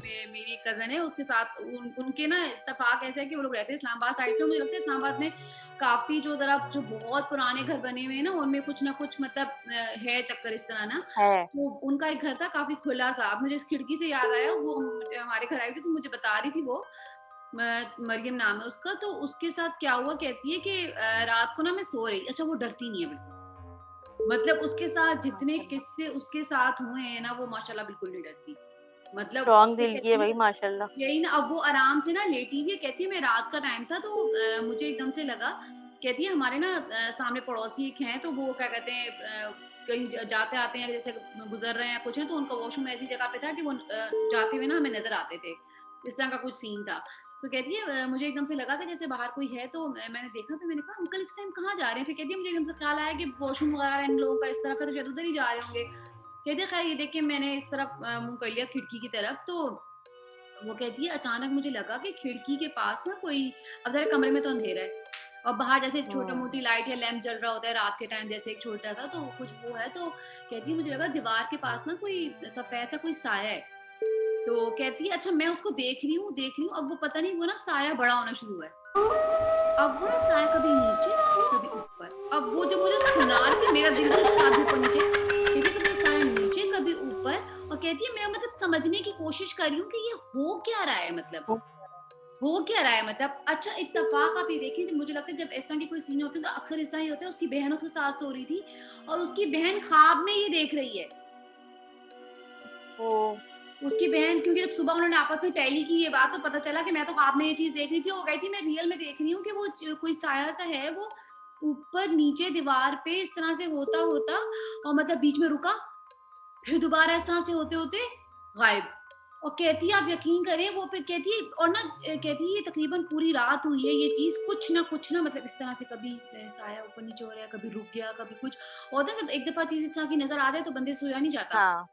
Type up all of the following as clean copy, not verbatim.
मेरी कजन है उसके साथ उनके ना इत्तेफाक ऐसा है कि वो लोग रहते हैं इस्लामाबाद साइड पे। मुझे लगता है इस्लामाबाद में काफी जो बहुत पुराने घर बने हुए हैं ना उनमें कुछ ना कुछ मतलब है चक्कर इस तरह ना। है। तो उनका एक घर था काफी खुला सा। अब मुझे इस खिड़की से याद आया, वो हमारे घर आई थी तो मुझे बता रही थी वो, मरियम नाम है उसका। तो उसके साथ क्या हुआ, कहती है कि रात को ना मैं सो रही, अच्छा वो डरती नहीं है बिल्कुल, मतलब उसके साथ जितने माशाल्लाह, किस्से उसके साथ हुए हैं ना वो माशाल्लाह बिल्कुल नहीं डरती। मतलब अब स्ट्रॉन्ग वो दिल की है कहती भाई है माशाल्लाह। यही ना, अब वो आराम से ना लेटी हुई है, कहती है मैं रात का टाइम था तो मुझे एकदम से लगा, कहती है हमारे ना सामने पड़ोसी एक हैं तो वो क्या कहते हैं कहीं जाते आते हैं जैसे गुजर रहे हैं कुछ है तो उनका वॉशरूम ऐसी जगह पे था कि वो जाते हुए ना हमें नजर आते थे, इस तरह का कुछ सीन था। तो कहती है मुझे एकदम से लगा कि जैसे बाहर कोई है तो मैंने देखा, फिर मैंने कहा अंकल इस टाइम कहाँ जा रहे हैं, फिर कहती है मुझे एकदम से ख्याल आया कि वॉशरूम वगैरह इन लोगों का इस तरफ है तो शायद उधर ही जा रहे होंगे। कहती है खैर ये देख के मैंने इस तरफ मुंह कर लिया खिड़की की तरफ, तो वो कहती है अचानक मुझे लगा कि खिड़की के पास ना कोई, अब जरा कमरे में तो अंधेरा है और बाहर जैसे छोटा हुँ। मोटी लाइट या लैंप जल रहा होता है रात के टाइम जैसे एक छोटा सा, तो कुछ वो है। तो कहती है मुझे लगा दीवार के पास ना कोई सफेद सा कोई साया है। तो कहती है अच्छा मैं उसको देख रही हूँ, अब वो पता नहीं वो ना साया बड़ा होना शुरू हुआ है। अब वो ना साया कभी नीचे कभी ऊपर, अब वो जब मुझे सुना रही थी मेरा दिल भी उसके साथ भी ऊपर नीचे, कहती है कभी वो साया नीचे कभी ऊपर। और कहती है मैं मतलब समझने की कोशिश कर रही हूँ कि ये हो क्या रहा है, मतलब हुँ। हो क्या रहा है मतलब। अच्छा इत्तेफाक आप ये देखें, जब मुझे लगता है जब इस तरह के कोई सीन होते हैं तो अक्सर इस तरह ही होता है, उसकी बहन उसके साथ सो रही थी और उसकी बहन ख्वाब में ये देख रही है। ओह! उसकी बहन, क्योंकि जब सुबह उन्होंने आपस में टैली की ये बात तो पता चला कि मैं तो ख्वाब में ये चीज़ देख रही थी। वो कही थी मैं रियल में देख रही हूँ कि वो कोई साया-सा है, वो ऊपर नीचे दीवार पे इस तरह से होता-होता और मतलब बीच में रुका, फिर दोबारा इस तरह से होते-होते गायब। और कहती है आप यकीन करें वो फिर कहती है और ना कहती है ये तकरीबन पूरी रात हुई है ये चीज़, कुछ ना मतलब इस तरह से कभी साया ऊपर नीचे हो रहा है, कभी रुक गया, कभी कुछ। होता है जब एक दफ़ा चीज़ इस तरह की नज़र आ जाए तो बंदे सोया नहीं जाता। हाँ,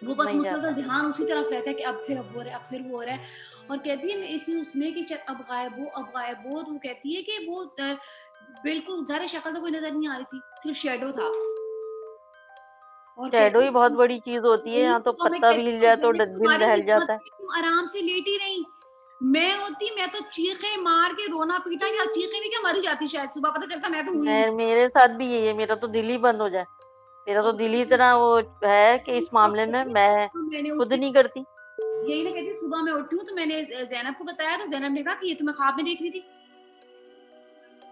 वो बस नहीं मुसलसल जाता। ध्यान उसी तरफ रहता है कि अब वो हो रहा है, अब फिर वो हो रहा है। और कहती है मैं इसी उसमें कि अब गायब हो, अब गायब हो। तो वो कहती है कि वो बिल्कुल ज़ाहिर है शक्ल तो कोई नज़र नहीं आ रही थी, सिर्फ़ शैडो था। और शैडो कहती ही बहुत है बड़ी चीज़ होती है, यही यहाँ तो तो, और मैं पत्ता भी कहती हिल हूँ जाए तो मैंने ड दिल तुम्हारी दहल हिम्मत जाता है। थी, तुम आराम से लेटी रही। मैं तो चीखें मार के रोना पीटा, या चीखें भी क्या मर ही जाती शायद, सुबह पता चलता मैं तो हुई नहीं। मेरे साथ भी यही है, मेरा तो दिल ही बंद हो जाए। मेरा और तो दिल ही कहती इतना वो है कि इस है मामले में मैं मैंने उठ खुद के, नहीं करती। यही ना कहती है, सुबह मैं उठी हूँ तो मैंने ज़ैनब को बताया तो ज़ैनब ने कहा कि ये तो मैं ख्वाब में देख रही थी।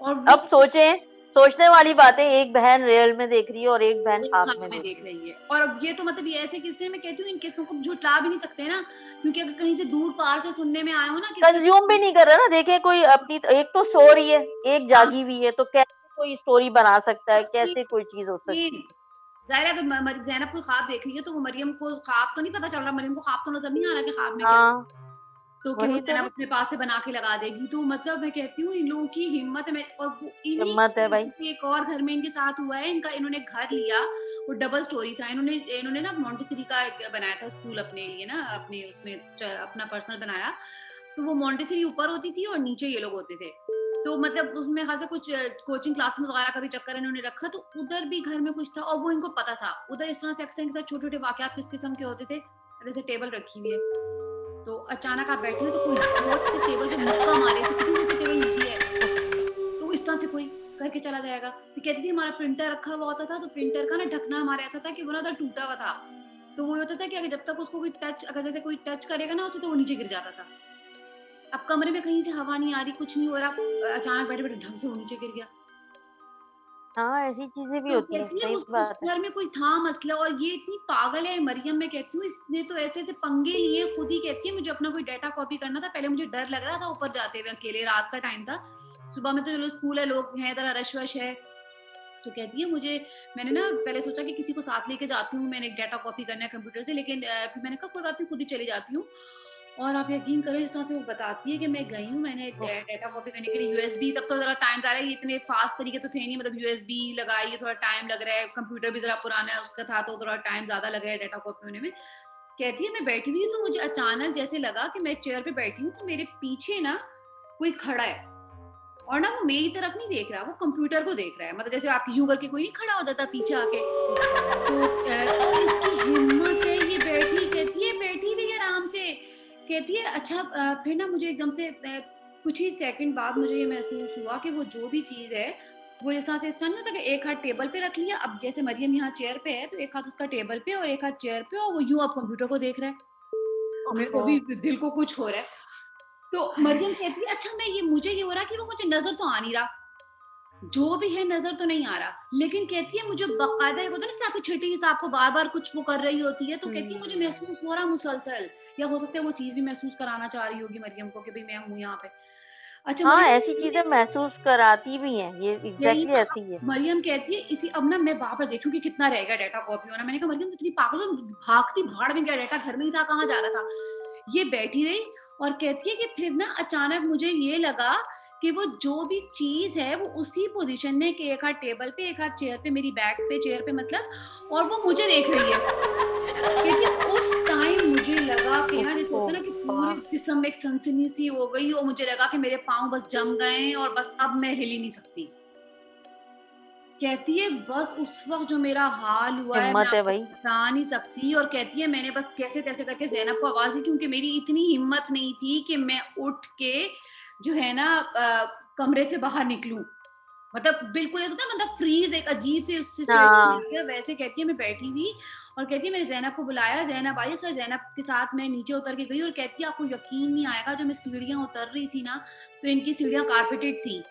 और वो अब सोचें, सोचने वाली बात है, एक बहन रियल में देख रही है और एक बहन वो ख्वाब ख्वाब में में देख देख रही है। रही है। और अब ये तो मतलब ये ऐसे किस्से मैं कहती हूँ इन किस्सों को झुठला भी नहीं सकते ना, क्योंकि अगर कहीं से दूर पार से सुनने में आए हो ना किस्से कंज़्यूम भी नहीं कर रहा ना, देखिए कोई अपनी एक तो सो रही है, एक हाँ, जागी हुई है, तो कैसे कोई स्टोरी बना सकता है, कैसे कोई चीज़ हो सकती है? ज़ाहिर है अगर ज़ैनब कोई ख्वाब देख रही है तो वो मरियम को ख्वाब तो नहीं पता चल रहा, मरियम को ख्वाब तो नज़र नहीं आ रहा कि ख्वाब में क्या, हाँ, तो कि वो वही तो ज़ैनब ना, अपने पास से बना के लगा देगी। तो मतलब मैं कहती हूँ इन लोगों की हिम्मत है। मैं और वो इन्हीं हिम्मत है भाई। की एक और घर में इनके साथ हुआ है, इनका इन्होंने घर लिया, वो डबल स्टोरी था। इन्होंने इन्होंने ना मोंटेसरी का एक बनाया था स्कूल अपने लिए ना, अपने उसमें अपना पर्सनल बनाया। तो वो मोंटेसरी ऊपर होती थी और नीचे ये लोग होते थे। तो मतलब उसमें खासा कुछ कोचिंग क्लासेस वगैरह का भी चक्कर इन्होंने रखा, तो उधर भी घर में कुछ था और वो इनको पता था। उधर इस तरह से अक्सर इनके साथ छोटे-छोटे वाकयात किस किस्म के होते थे। जैसे टेबल रखी हुई है, तो अचानक आप बैठे हो तो कोई ज़ोर से टेबल पे मुक्का मारे तो कितनी ज़ोर से टेबल हिलती है। तो इस तरह से कोई करके चला जाएगा। तो कहती थी हमारा प्रिंटर रखा हुआ होता था तो प्रिंटर का ना ढकना हमारा ऐसा था कि वो ना उधर टूटा हुआ था। तो वो ये होता था कि अगर जब तक उसको कोई टच, अगर जैसे कोई टच करेगा ना उसे तो वो नीचे गिर जाता था। अब कमरे में कहीं से हवा नहीं आ रही, कुछ नहीं हो रहा, अचानक बैठे-बैठे ढंग से वो नीचे गिर गया। हाँ, ऐसी चीज़ें भी तो होती हैं, कहती है सही उस बात है। घर में कोई था मसला, और ये इतनी पागल है मरियम, मैं कहती हूँ इसने तो ऐसे-ऐसे पंगे लिए, खुद ही कहती है मुझे अपना कोई डाटा कॉपी करना था। पहले मुझे डर लग रहा था ऊपर जाते हुए अकेले, रात का टाइम था। सुबह में तो चलो स्कूल है, लोग हैं, ज़रा रश-वश है। तो कहती है मुझे, मैंने ना पहले सोचा कि किसी को साथ लेके जाती हूँ, मैंने डाटा कॉपी करना है कंप्यूटर से, लेकिन फिर मैंने कहा कोई बात नहीं खुद ही चली जाती हूँ। और आप यकीन करें इस तरह से वो बताती है कि मैं गई हूँ, मैंने उफ़! डाटा कॉपी करने के लिए यूएसबी, तब तो ज़रा टाइम जा रहा है, ये इतने फास्ट तरीके तो थे नहीं, मतलब यूएसबी लगाई है, थोड़ा टाइम लग रहा है, कंप्यूटर भी ज़रा पुराना है उसका था तो थोड़ा टाइम ज़्यादा लग रहा है डाटा कॉपी होने में। कहती है मैं बैठी हुई हूँ तो मुझे अचानक जैसे लगा कि मैं चेयर पे बैठी हूँ तो मेरे पीछे ना कोई खड़ा है, और ना वो मेरी तरफ नहीं देख रहा, वो कंप्यूटर को देख रहा है, मतलब जैसे आप यूँ करके कोई नहीं खड़ा हो जाता पीछे आके। तो और इसकी हिम्मत है, ये बैठी, कहती है बैठी रही आराम से। कहती है अच्छा फिर ना मुझे एकदम से कुछ ही सेकंड बाद मुझे ये महसूस हुआ कि वो जो भी चीज़ है, वो जैसा से इस तरह नहीं होता कि एक हाथ टेबल पे रख लिया, अब जैसे मरियम यहाँ चेयर पे है, तो एक हाथ उसका टेबल पे और एक हाथ चेयर पे और वो यूँ अब कंप्यूटर को देख रहा है। मेरे को ओहो! भी दिल को कुछ हो रहा है। तो मरियम कहती है अच्छा मैं ये मुझे ये हो रहा है कि वो मुझे नज़र तो आ नहीं रहा। जो भी है नज़र तो नहीं आ रहा, लेकिन कहती है मुझे बाकायदा एक होता है ना जैसे आपकी छठी आपको बार-बार कुछ वो कर रही होती है, तो कहती है मुझे हुँ। महसूस हो रहा मुसलसल या हो सकता है वो चीज़ भी महसूस कराना चाह रही होगी मरियम को कि भई मैं हूँ यहाँ पे। अच्छा हाँ, मरियम ऐसी कहती चीज़ें है महसूस कराती भी हैं, ये यही एग्ज़ैक्टली ना ऐसे ही है। मरियम कहती है इसी अब ना मैं वहाँ पर देख रही हूँ कि कितना रह गया डाटा कॉपी होना। मैंने कहा मरियम तू इतनी पागल हो भागती भाड़ में गया डाटा घर में ही था, कहाँ जा रहा था? ये बैठी रही और कहती है कि फिर ना अचानक मुझे ये लगा कि वो जो भी चीज़ है वो उसी पोज़ीशन में कि एक हाथ टेबल पे, एक हाथ चेयर पे, मेरी बैक पे, चेयर पे मतलब और वो मुझे देख रही है। कहती है उस टाइम मुझे लगा कि ना जैसे ओहो! होता है ना कि पूरे वाह! जिस्म में एक सनसनी सी हो गई और मुझे लगा कि मेरे पाँव बस जम गए हैं और बस अब मैं हिल ही नहीं सकती। कहती है बस उस वक़्त जो मेरा हाल हुआ है मैं हिम्मत है आपको भई। बता नहीं सकती और कहती है मैंने बस कैसे-तैसे करके ज़ैनब को आवाज़ दी क्योंकि मेरी इतनी हिम्मत नहीं थी कि मैं उठ के जो है ना कमरे से बाहर निकलूँ। मतलब बिल्कुल एक होता है मतलब फ्रीज़ एक अजीब-सी उस सिचुएशन में हाँ, आती है वैसे कहती है मैं बैठी हुई और कहती है मैंने ज़ैनब को बुलाया, ज़ैनब आई फिर ज़ैनब के साथ मैं नीचे उतर के गई और कहती है आपको यकीन नहीं आएगा जो मैं सीढ़ियाँ उतर रही थी ना, तो इनकी सीढ़ियाँ कारपेटेड थी।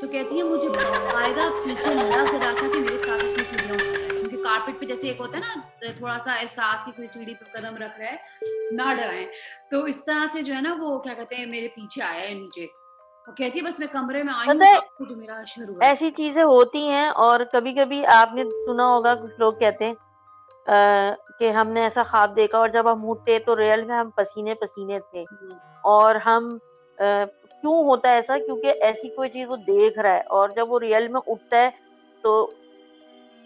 तो कहती है मुझे बाकायदा पीछे लग रहा था कि मेरे साथ-साथ में सीढ़ियाँ उतर रहे हैं क्योंकि कारपेट पे जैसे एक होता है ना थोड़ा-सा एहसास कि कोई सीढ़ी पे कदम रख रहा है, ना डराएँ। तो इस तरह से जो है ना वो क्या कहते हैं मेरे पीछे आया है नीचे। और कहती है बस मैं कमरे में आई पता हूँ है तब से जो मेरा असर हुआ है। ऐसी चीज़ें होती हैं और कभी-कभी आपने सुना होगा कुछ लोग कहते हैं कि हमने ऐसा ख्वाब देखा और जब हम उठे तो रियल में हम पसीने-पसीने थे हुँ, और हम क्यों होता है ऐसा? क्योंकि ऐसी कोई चीज़ वो देख रहा है और जब वो रियल में उठता है तो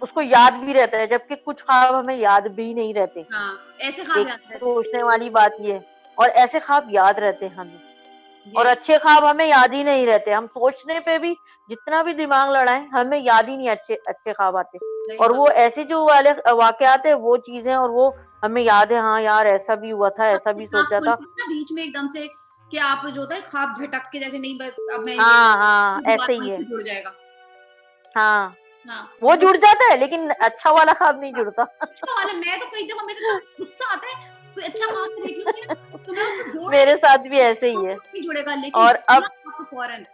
उसको याद भी रहता है, जबकि कुछ ख्वाब हमें याद भी नहीं रहते। हाँ, ऐसे ख्वाब एक याद रहते हैं। सोचने वाली बात ये है और ऐसे ख्वाब याद रहते हैं हमें और यही अच्छे ख्वाब हमें याद ही नहीं रहते। हम सोचने पे भी जितना भी दिमाग लड़ाएँ, हमें याद ही नहीं अच्छे अच्छे ख्वाब आते सही और बात। वो ऐसे जो वाले वाक़यात हैं, वो चीज़ें और वो हमें याद है, हाँ यार ऐसा भी हुआ था, ऐसा आपकी भी आँख सोचा था। खुलती है ना बीच में एकदम से कि आप जो होता है ख्वाब झटक के जैसे नहीं बस अब मैं ये हाँ, हाँ, ऐसे दोबारा ही वहीं है। से जुड़ जाएगा। हाँ, हाँ, वो वो जुड़ जाता है लेकिन अच्छा वाला ख्वाब नहीं जुड़ता। अच्छा वाला मैं तो कई दफ़ा मेरे को इतना गुस्सा आता है, कोई अच्छा ख्वाब मैं देख लूँगी ना, तो मैं उसको जोड़ने मेरे की साथ भी ऐसे ही ख़्वाब है नहीं जुड़ेगा लेकिन और जुड़ना अब ख़्वाब तो फ़ौरन।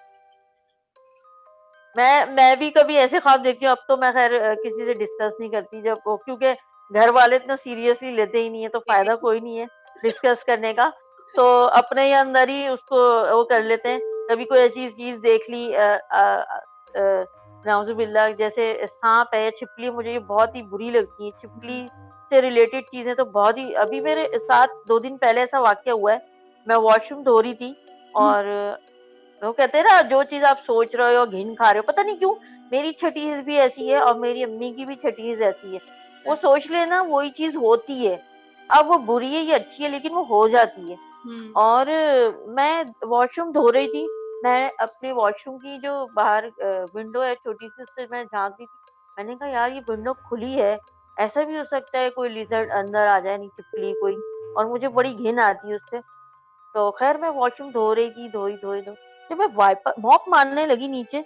मैं भी कभी ऐसे ख्वाब देखती हूँ, अब तो मैं ख़ैर किसी से डिस्कस नहीं करती जब वो क्योंकि घर वाले इतना सीरियसली लेते ही नहीं है, तो फ़ायदा कोई नहीं है डिस्कस करने का। तो अपने ही अंदर ही उसको वो कर लेते हैं। कभी कोई ऐसी चीज़ देख ली नाउज़ुबिल्लाह जैसे साँप है, छिपकली मुझे ये बहुत ही बुरी लगती है। हुँ, छिपकली से रिलेटेड चीज़ें तो बहुत ही अभी मेरे साथ 2 दिन पहले ऐसा वाक़या हुआ है। मैं वॉशरूम धो रही थी हुँ, और वो कहते हैं ना जो चीज़ आप सोच रहे हो, घिन खा रहे हो, पता नहीं क्यों मेरी छठीज़ भी ऐसी है और मेरी अम्मी की भी छठीज़ ऐसी है। वो अच्छा, सोच लेना वही चीज़ होती है। अब वो बुरी है या अच्छी है लेकिन वो हो जाती है। हुँ, और मैं वॉशरूम धो रही थी, मैं अपने वॉशरूम की जो बाहर विंडो है छोटी-सी उससे मैं झाँक रही थी। मैंने कहा यार ये विंडो खुली है, ऐसा भी हो सकता है कोई लिज़र्ड अंदर आ जाए, नहीं छिपकली कोई और मुझे बड़ी घिन आती है उससे। तो ख़ैर मैं वॉशरूम धो रही थी, धोई। जब मैं वाइपर मॉप मारने लगी नीचे,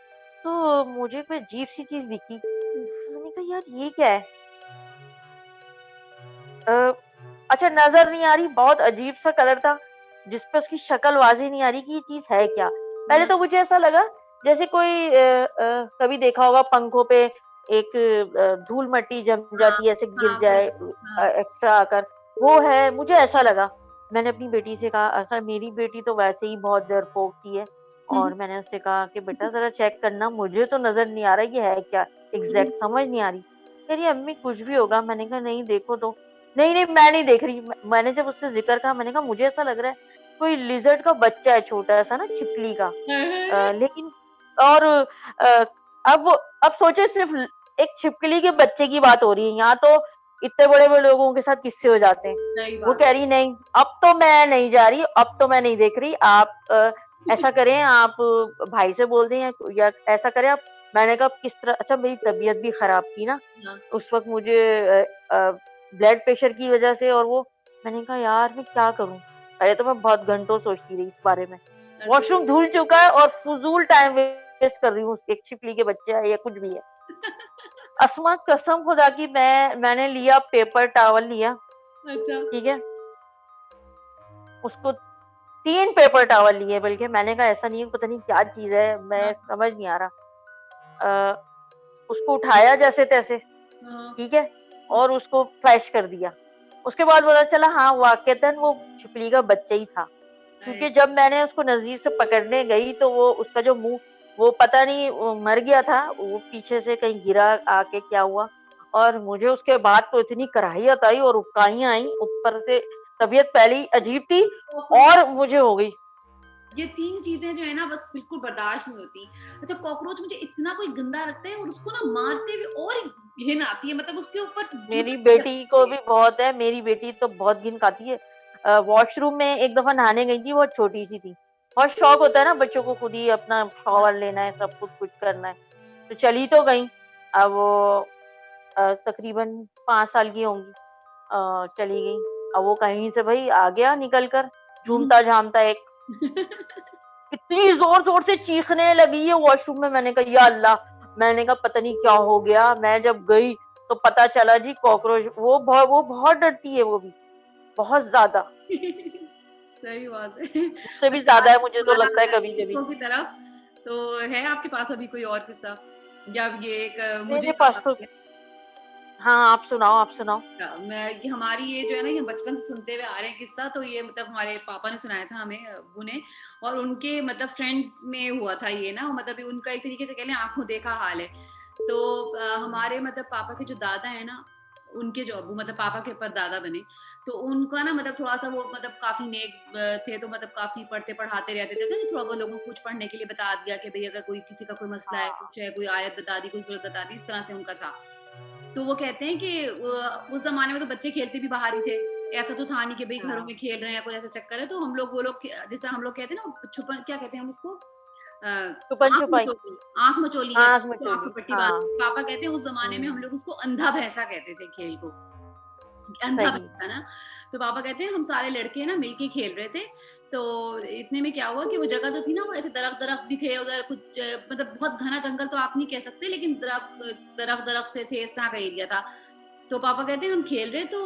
तो मुझे कोई अजीब-सी चीज़ दिखी। मैंने कहा यार ये क्या है? अ, अच्छा नज़र नहीं आ रही, बहुत अजीब-सा कलर था, जिस पे उसकी शक्ल वाज़िह नहीं आ रही कि ये चीज़ है क्या? पहले हुँ, तो मुझे ऐसा लगा जैसे कोई कभी देखा होगा पंखों पे एक धूल-मट्टी जम हाँ, जाती है, ऐसे गिर हाँ, जाए बिल्कुल, हाँ, एक्स्ट्रा आकर, वो है, मुझे ऐसा लगा। मैंने अपनी बेटी से कहा मेरी बेटी तो वैसे ही बहुत डरपोक सी है हुँ, और मैंने उससे कहा कि बेटा ज़रा चेक करना, मुझे तो नज़र नहीं आ रहा ये है क्या? हुँ, एग्ज़ैक्ट समझ नहीं आ रही। कह रही अम्मी कुछ भी होगा, मैंने कहा नहीं देखो तो। नहीं, मैं नहीं देख रही। मैंने जब उससे ज़िक्र कहा मैंने कहा मुझे ऐसा लग रहा है कोई लिज़र्ड का बच्चा है छोटा-सा ना छिपकली का। लेकिन और अब वो अब सोचिए सिर्फ़ एक छिपकली के बच्चे की बात हो रही है, यहाँ तो इतने बड़े-बड़े लोगों के साथ किस्से हो जाते हैं। सही वो बात कह रही नहीं, अब तो मैं नहीं जा रही, अब तो मैं नहीं देख रही। आप ऐसा करें आप भाई से बोल दें या ऐसा करें आप मैंने कहा किस तरह अच्छा मेरी तबीयत भी ख़राब थी ना, हाँ, उस वक़्त मुझे ब्लड प्रेशर की वज़ह से और वो मैंने कहा यार मैं क्या करूँ? पहले तो मैं बहुत घंटों सोचती रही इस बारे में। अच्छा। वॉशरूम धुल चुका है और फ़ुज़ूल टाइम वेस्ट कर रही हूँ, एक छिपकली के बच्चे है या कुछ भी है। अस्मा कसम खुदा की मैंने लिया पेपर टॉवल लिया, अच्छा। ठीक है? उसको 3 पेपर टॉवल लिए बल्कि मैंने कहा ऐसा नहीं है, पता नहीं क्या चीज़ है, मैं हाँ, समझ नहीं आ रहा। अ, उसको उठाया जैसे-तैसे, हाँ। ठीक है? और उसको फ्लश कर दिया। उसके बाद पता चला हाँ, वाक़ईतन वो छिपकली का बच्चा ही था। अरे! क्योंकि जब मैंने उसको नज़दीक से पकड़ने गई तो वो उसका जो मुँह वो पता नहीं वो मर गया था, वो पीछे से कहीं गिरा आके क्या हुआ और मुझे उसके बाद तो इतनी कराहियत आई और उबकाइयाँ आईं, ऊपर से तबीयत पहले ही अजीब थी कॉकरोच, और मुझे हो गई। ये 3 चीज़ें जो है ना बस बिल्कुल बर्दाश्त नहीं होती। अच्छा, कॉकरोच मुझे इतना कोई गंदा लगता है और उसको ना मारते हुए और घिन आती है, मतलब उसके ऊपर मेरी जुलूस बेटी को लगती है। भी बहुत है, मेरी बेटी तो बहुत घिन खाती है। वॉशरूम में एक दफ़ा नहाने गई थी, बहुत छोटी-सी थी। बहुत शौक होता है ना बच्चों को खुद ही अपना हाँ। शॉवर लेना है, सब कुछ करना है। तो चली तो गई, अब वो तकरीबन 5 साल की होंगी, चली गई। अब वो कहीं से भई आ गया निकल कर, हुँ। झूमता-झामता एक, इतनी ज़ोर-ज़ोर से चीखने लगी है वॉशरूम में, मैंने कहा या अल्लाह! मैंने कहा पता नहीं क्या हो गया, मैं जब गई तो पता चला जी कॉकरोच वो बहुत डरती है वो भी, बहुत ज़्यादा, सही बात है। मुझसे भी अच्छा, ज़्यादा है आज मुझे तो हमारा लगता है कभी-कभी। किस्सों की तरफ, तो है आपके पास अभी कोई और किस्सा? या ये एक मुझे मेरे याद पास आ तो गया। हाँ, आप सुनाओ? मैं ये हमारी ये जो है ना ये बचपन से सुनते हुए आ रहे हैं किस्सा, तो ये मतलब हमारे पापा ने सुनाया था हमें, अब्बू ने, और उनके मतलब फ्रेंड्स में हुआ था ये ना, मतलब ये उनका एक तरीके से कह लें आँखों देखा हाल है। तो हुँ, हमारे मतलब पापा के जो दादा हैं ना, उनके जो अब्बू मतलब पापा के परदादा बने, तो उनका ना मतलब थोड़ा-सा वो मतलब काफ़ी नेक थे, तो मतलब काफ़ी पढ़ते-पढ़ाते रहते थे, तो थोड़ा बहुत लोगों को कुछ पढ़ने के लिए बता दिया कि भई अगर कोई किसी का कोई मसला है, हाँ, कुछ है, कोई आयत बता दी, कोई सूरत बता दी, इस तरह से उनका था। तो वो कहते हैं कि उस ज़माने में तो बच्चे खेलते भी बाहर ही थे। ऐसा तो था नहीं कि भई घरों हाँ, में खेल रहे हैं, कोई ऐसा चक्कर है, तो हम लोग वो लोग जैसे हम लोग कहते हैं ना छुपन, क्या कहते हैं हम उसको? आँख छुपन-छुपाई, मचोली, आँख मचोली कहते आँख हैं उसको, आँख में मिचौली, पट्टी बाँध हाँ, के। पापा कहते हैं उस ज़माने में हम हुँ, लोग उसको अंधा भैंसा कहते थे खेल को। अंधा सही, भैंसा ना, तो पापा कहते हैं हम सारे लड़के ना मिलके खेल रहे थे, तो इतने में क्या हुआ कि वो जगह जो थी ना वो ऐसे दरख्त-दरख्त भी थे उधर, कुछ मतलब बहुत घना जंगल तो आप नहीं कह सकते, लेकिन दरख्त-दरख्त से थे, इस तरह का एरिया था। तो पापा कहते हैं हम खेल रहे, तो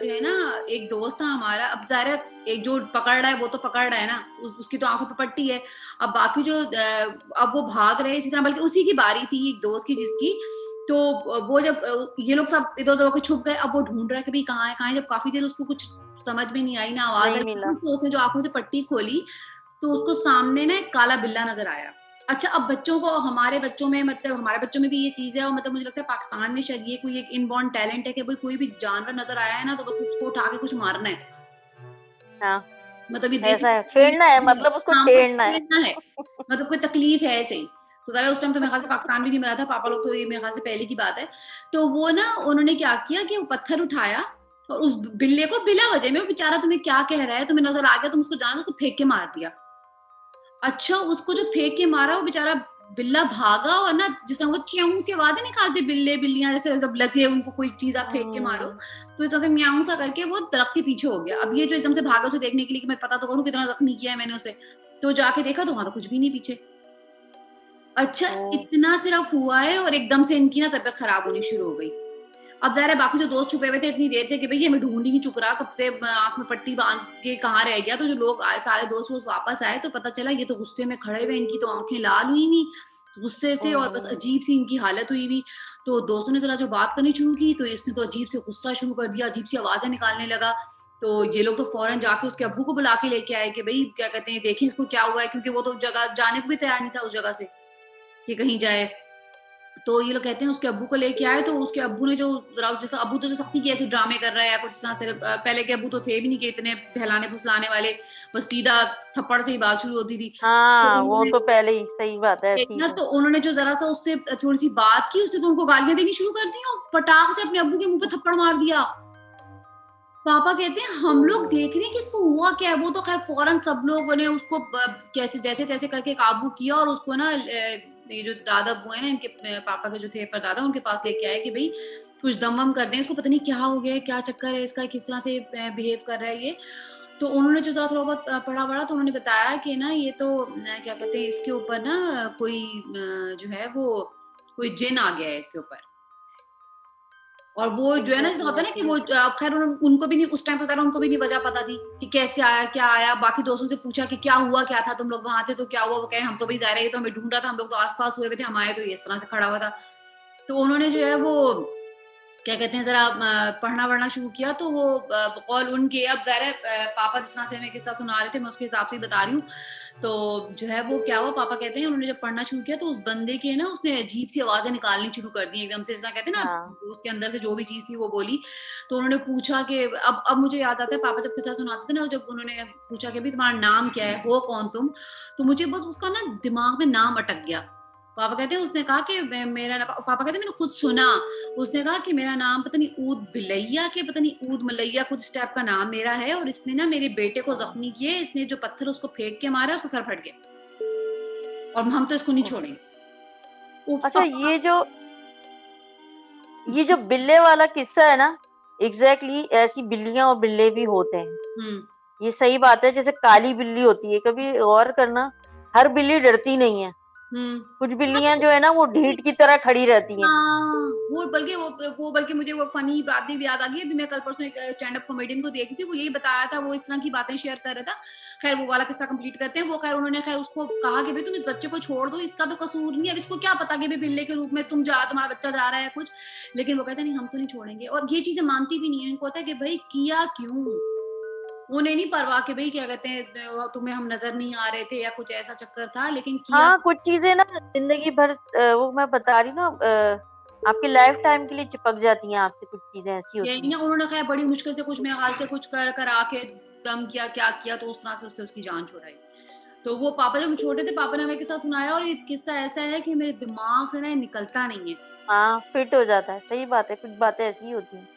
जो है ना एक दोस्त था हमारा, अब ज़ाहिर है एक जो पकड़ रहा है वो तो पकड़ रहा है ना, उसकी तो आँखों पे पट्टी है। अब बाकी जो अब वो भाग रहे हैं इसी तरह, बल्कि उसी की बारी थी एक दोस्त की जिसकी, तो वो जब ये लोग सब इधर-उधर होके छुप गए, अब वो ढूँढ रहा है कि भई कहाँ है, कहाँ है? जब काफ़ी देर उसको कुछ समझ में नहीं आई, ना आवाज़ नहीं आई, मिला, उस दोस्त ने जो आँखों से पट्टी खोली, तो उसको सामने ना एक काला बिल्ला नज़र आया। अच्छा, अब बच्चों को, हमारे बच्चों में मतलब हमारे बच्चों में भी ये चीज़ है, और मतलब मुझे लगता है पाकिस्तान में शायद ये कोई एक इनबॉर्न टैलेंट है कि भई कोई भी जानवर नज़र आया है ना, तो बस उसको उठा के कुछ मारना है। हाँ, मतलब ये देसी ऐसा है, छेड़ना है मतलब उसको हाँ, मतलब छेड़ना है। छेड़ना है। मतलब कोई तकलीफ है ऐसे ही। तो ज़रा उस टाइम तो मेरे ख़्याल से पाकिस्तान भी नहीं बना था, पापा लोग तो ये मेरे ख़्याल से पहले की बात है। तो वो ना उन्होंने क्या किया कि वो पत्थर उठाया और उस बिल्ले को बिला वजह में, वो बेचारा तुम्हें क्या कह रहा है, तुम्हें नज़र आ गया, तुम उसको जानो, उसको फेंक के मार दिया। अच्छा, उसको जो फेंक के मारा वो बेचारा बिल्ला भागा, और ना जिस तरह वो च्याऊ सी आवाज़ें निकालते बिल्ले, बिल्लियाँ जैसे जब लगे उनको कोई चीज़ आप फेंक के मारो, हुँ, तो इस तरह से म्याऊँ सा करके वो दरख्त के पीछे हो गया। अब ये जो एकदम से भागा उसे देखने के लिए कि मैं पता तो करूँ कितना ज़ख्मी किया है मैंने उसे, तो जाके देखा तो वहाँ तो कुछ भी नहीं पीछे। अच्छा, ओह! इतना सिर्फ हुआ है और एकदम से इनकी ना तबीयत खराब होनी शुरू हो गई। अब ज़ाहिर है बाकी जो दोस्त छुपे हुए थे इतनी देर से कि भई ये हमें ढूँढ ही नहीं चुक रहा, कब से आँख में पट्टी बाँध के कहाँ रह गया, तो जो लोग आए सारे दोस्त वोस्त वापस आए तो पता चला ये तो गुस्से में खड़े हुए, इनकी तो आँखें लाल हुई हुई, गुस्से से, और बस हुँ, अजीब-सी इनकी हालत हुई हुई। तो दोस्तों ने ज़रा जो बात करनी शुरू की तो इसने तो अजीब से गुस्सा शुरू कर दिया, अजीब-सी आवाज़ें निकालने लगा। तो ये लोग तो फ़ौरन जाके उसके अब्बू को बुला के लेके आए कि भई क्या कहते हैं देखिए इसको क्या हुआ है, क्योंकि वो तो जगह जाने को भी तैयार नहीं था उस जगह से कि कहीं जाए। तो ये लोग कहते हैं उसके अब्बू को लेके आए, तो उसके अब्बू ने जो ज़रा जैसे अब्बू तो जो सख्ती की ऐसे ड्रामे कर रहा है या कुछ इस तरह से, पहले के अब्बू तो थे भी नहीं कि इतने बहलाने-फुसलाने वाले, बस सीधा थप्पड़ से ही बात शुरू होती थी। तो हाँ, वो उन्होंने तो पहले ही सही बात है, ऐसे ही देखा, थे। तो उन्होंने जो ज़रा-सा उससे थोड़ी-सी बात की, उसने तो उनको गालियाँ देनी शुरू कर दी और पटाक से अपने अब्बू के मुँह पे थप्पड़ मार दिया। पापा कहते हैं हम लोग ओह! देख रहे हैं कि इसको हुआ क्या है, वो तो ख़ैर फ़ौरन सब लोगों ने उसको कैसे जैसे-तैसे करके काबू किया और उसको ना ये जो दादा-अब्बू हैं ना इनके, पापा के जो थे परदादा, उनके पास लेके आए कि भई कुछ दम-वम कर दें, इसको पता नहीं क्या हो गया है, क्या चक्कर है इसका, किस तरह से बिहेव कर रहा है ये। तो उन्होंने जो थोड़ा बहुत पढ़ा-वढ़ा तो उन्होंने बताया कि ना ये तो क्या कहते हैं इसके ऊपर ना कोई जो है वो कोई जिन आ गया है इसके ऊपर। और वो जो है ना जैसे एग्ज़ैक्टली होता है ना ऐसे कि ही वो होता है। खैर उनको भी नहीं उस टाइम पे ज़रा उनको भी नहीं वजह पता थी कि कैसे आया, क्या आया? बाकी दोस्तों से पूछा कि क्या हुआ, क्या था? तुम लोग वहाँ थे तो क्या हुआ? वो कहे हम तो भई ज़ाहिर है ये तो हमें ढूँढ रहा था, हम लोग तो आस-पास हुए हुए थे, हम आए तो ये इस तरह से खड़ा हुआ था। तो उन्होंने जो है वो क्या कहते हैं ज़रा पढ़ना-वढ़ना शुरू किया तो वो बकौल उनके अब ज़ाहिर है पापा जिस तरह से हमें किस्सा सुना रहे थे मैं उसके हिसाब से ही बता रही हूँ। तो जो है वो क्या हुआ पापा कहते हैं उन्होंने जब पढ़ना शुरू किया तो उस बंदे के ना उसने अजीब-सी आवाज़ें निकालनी शुरू कर दी एकदम से जिस तरह कहते हैं हाँ, ना उसके अंदर से जो भी चीज़ थी वो बोली। तो उन्होंने पूछा कि अब मुझे याद आता है पापा जब किस्सा सुनाते थे ना जब उन्होंने पूछा कि भई तुम्हारा नाम क्या है? हो कौन तुम? तो मुझे बस उसका ना दिमाग में नाम अटक गया। पापा कहते हैं उसने कहा कि मेरा ना पापा कहते हैं मैंने खुद सुना उसने कहा कि मेरा नाम पता नहीं ऊद बिलैया के पता नहीं ऊद मलैया कुछ इस टाइप का नाम मेरा है और इसने ना मेरे बेटे को हाँ। जख्मी किए इसने जो पत्थर उसको फेंक के मारा उसका सर फट गया और हम तो इसको नहीं ओह! छोड़ेंगे उफ अच्छा पापा ये जो बिल्ले वाला किस्सा है ना, एग्ज़ैक्टली ऐसी बिल्लियाँ और बिल्ले भी होते हैं। हम्म ये सही बात है, जैसे काली बिल्ली होती है, कभी गौर करना, हर बिल्ली डरती नहीं है। हम्म कुछ बिल्लियाँ जो है ना, वो ढीठ की तरह खड़ी रहती हैं। हाँ, वो बल्कि मुझे वो फनी बातें भी याद आ गई अभी मैं कल परसों एक स्टैंड अप कॉमेडियन को देखी थी वो यही बताया था वो इस तरह की बातें शेयर कर रहा था खैर वो वाला किस्सा कंप्लीट करते हैं वो खैर उन्होंने खैर उसको कहा कि भाई तुम इस बच्चे को छोड़ दो इसका तो कसूर नहीं है अब इसको क्या पता कि भाई बिल्ले के रूप में तुम्हारा बच्चा जा रहा है कुछ लेकिन वो कहते हैं नहीं हम तो नहीं छोड़ेंगे और ये चीजें मानती भी नहीं है इनको होता है कि भाई किया क्यों उन्हें नहीं परवाह कि भाई क्या कहते हैं तुम्हें हम नजर नहीं आ रहे थे या कुछ ऐसा चक्कर था लेकिन किया हाँ, कुछ चीज़ें ना ज़िंदगी भर वो मैं बता रही हूँ ना आपकी लाइफ टाइम के लिए चिपक जाती हैं आपसे, कुछ चीज़ें ऐसी होती यही हैं। ना उन्होंने खैर बड़ी मुश्किल से कुछ मेरे ख्याल से कुछ कर करा के दम किया क्या किया तो उस तरह से उससे उसकी जान छुड़ाई तो वो पापा जब हम छोटे थे पापा ने हमें किस्सा सुनाया और ये किस्सा ऐसा है कि मेरे दिमाग से ना ये निकलता नहीं है हाँ, फिट हो जाता है, सही बात है, कुछ बातें ऐसी ही होती हैं।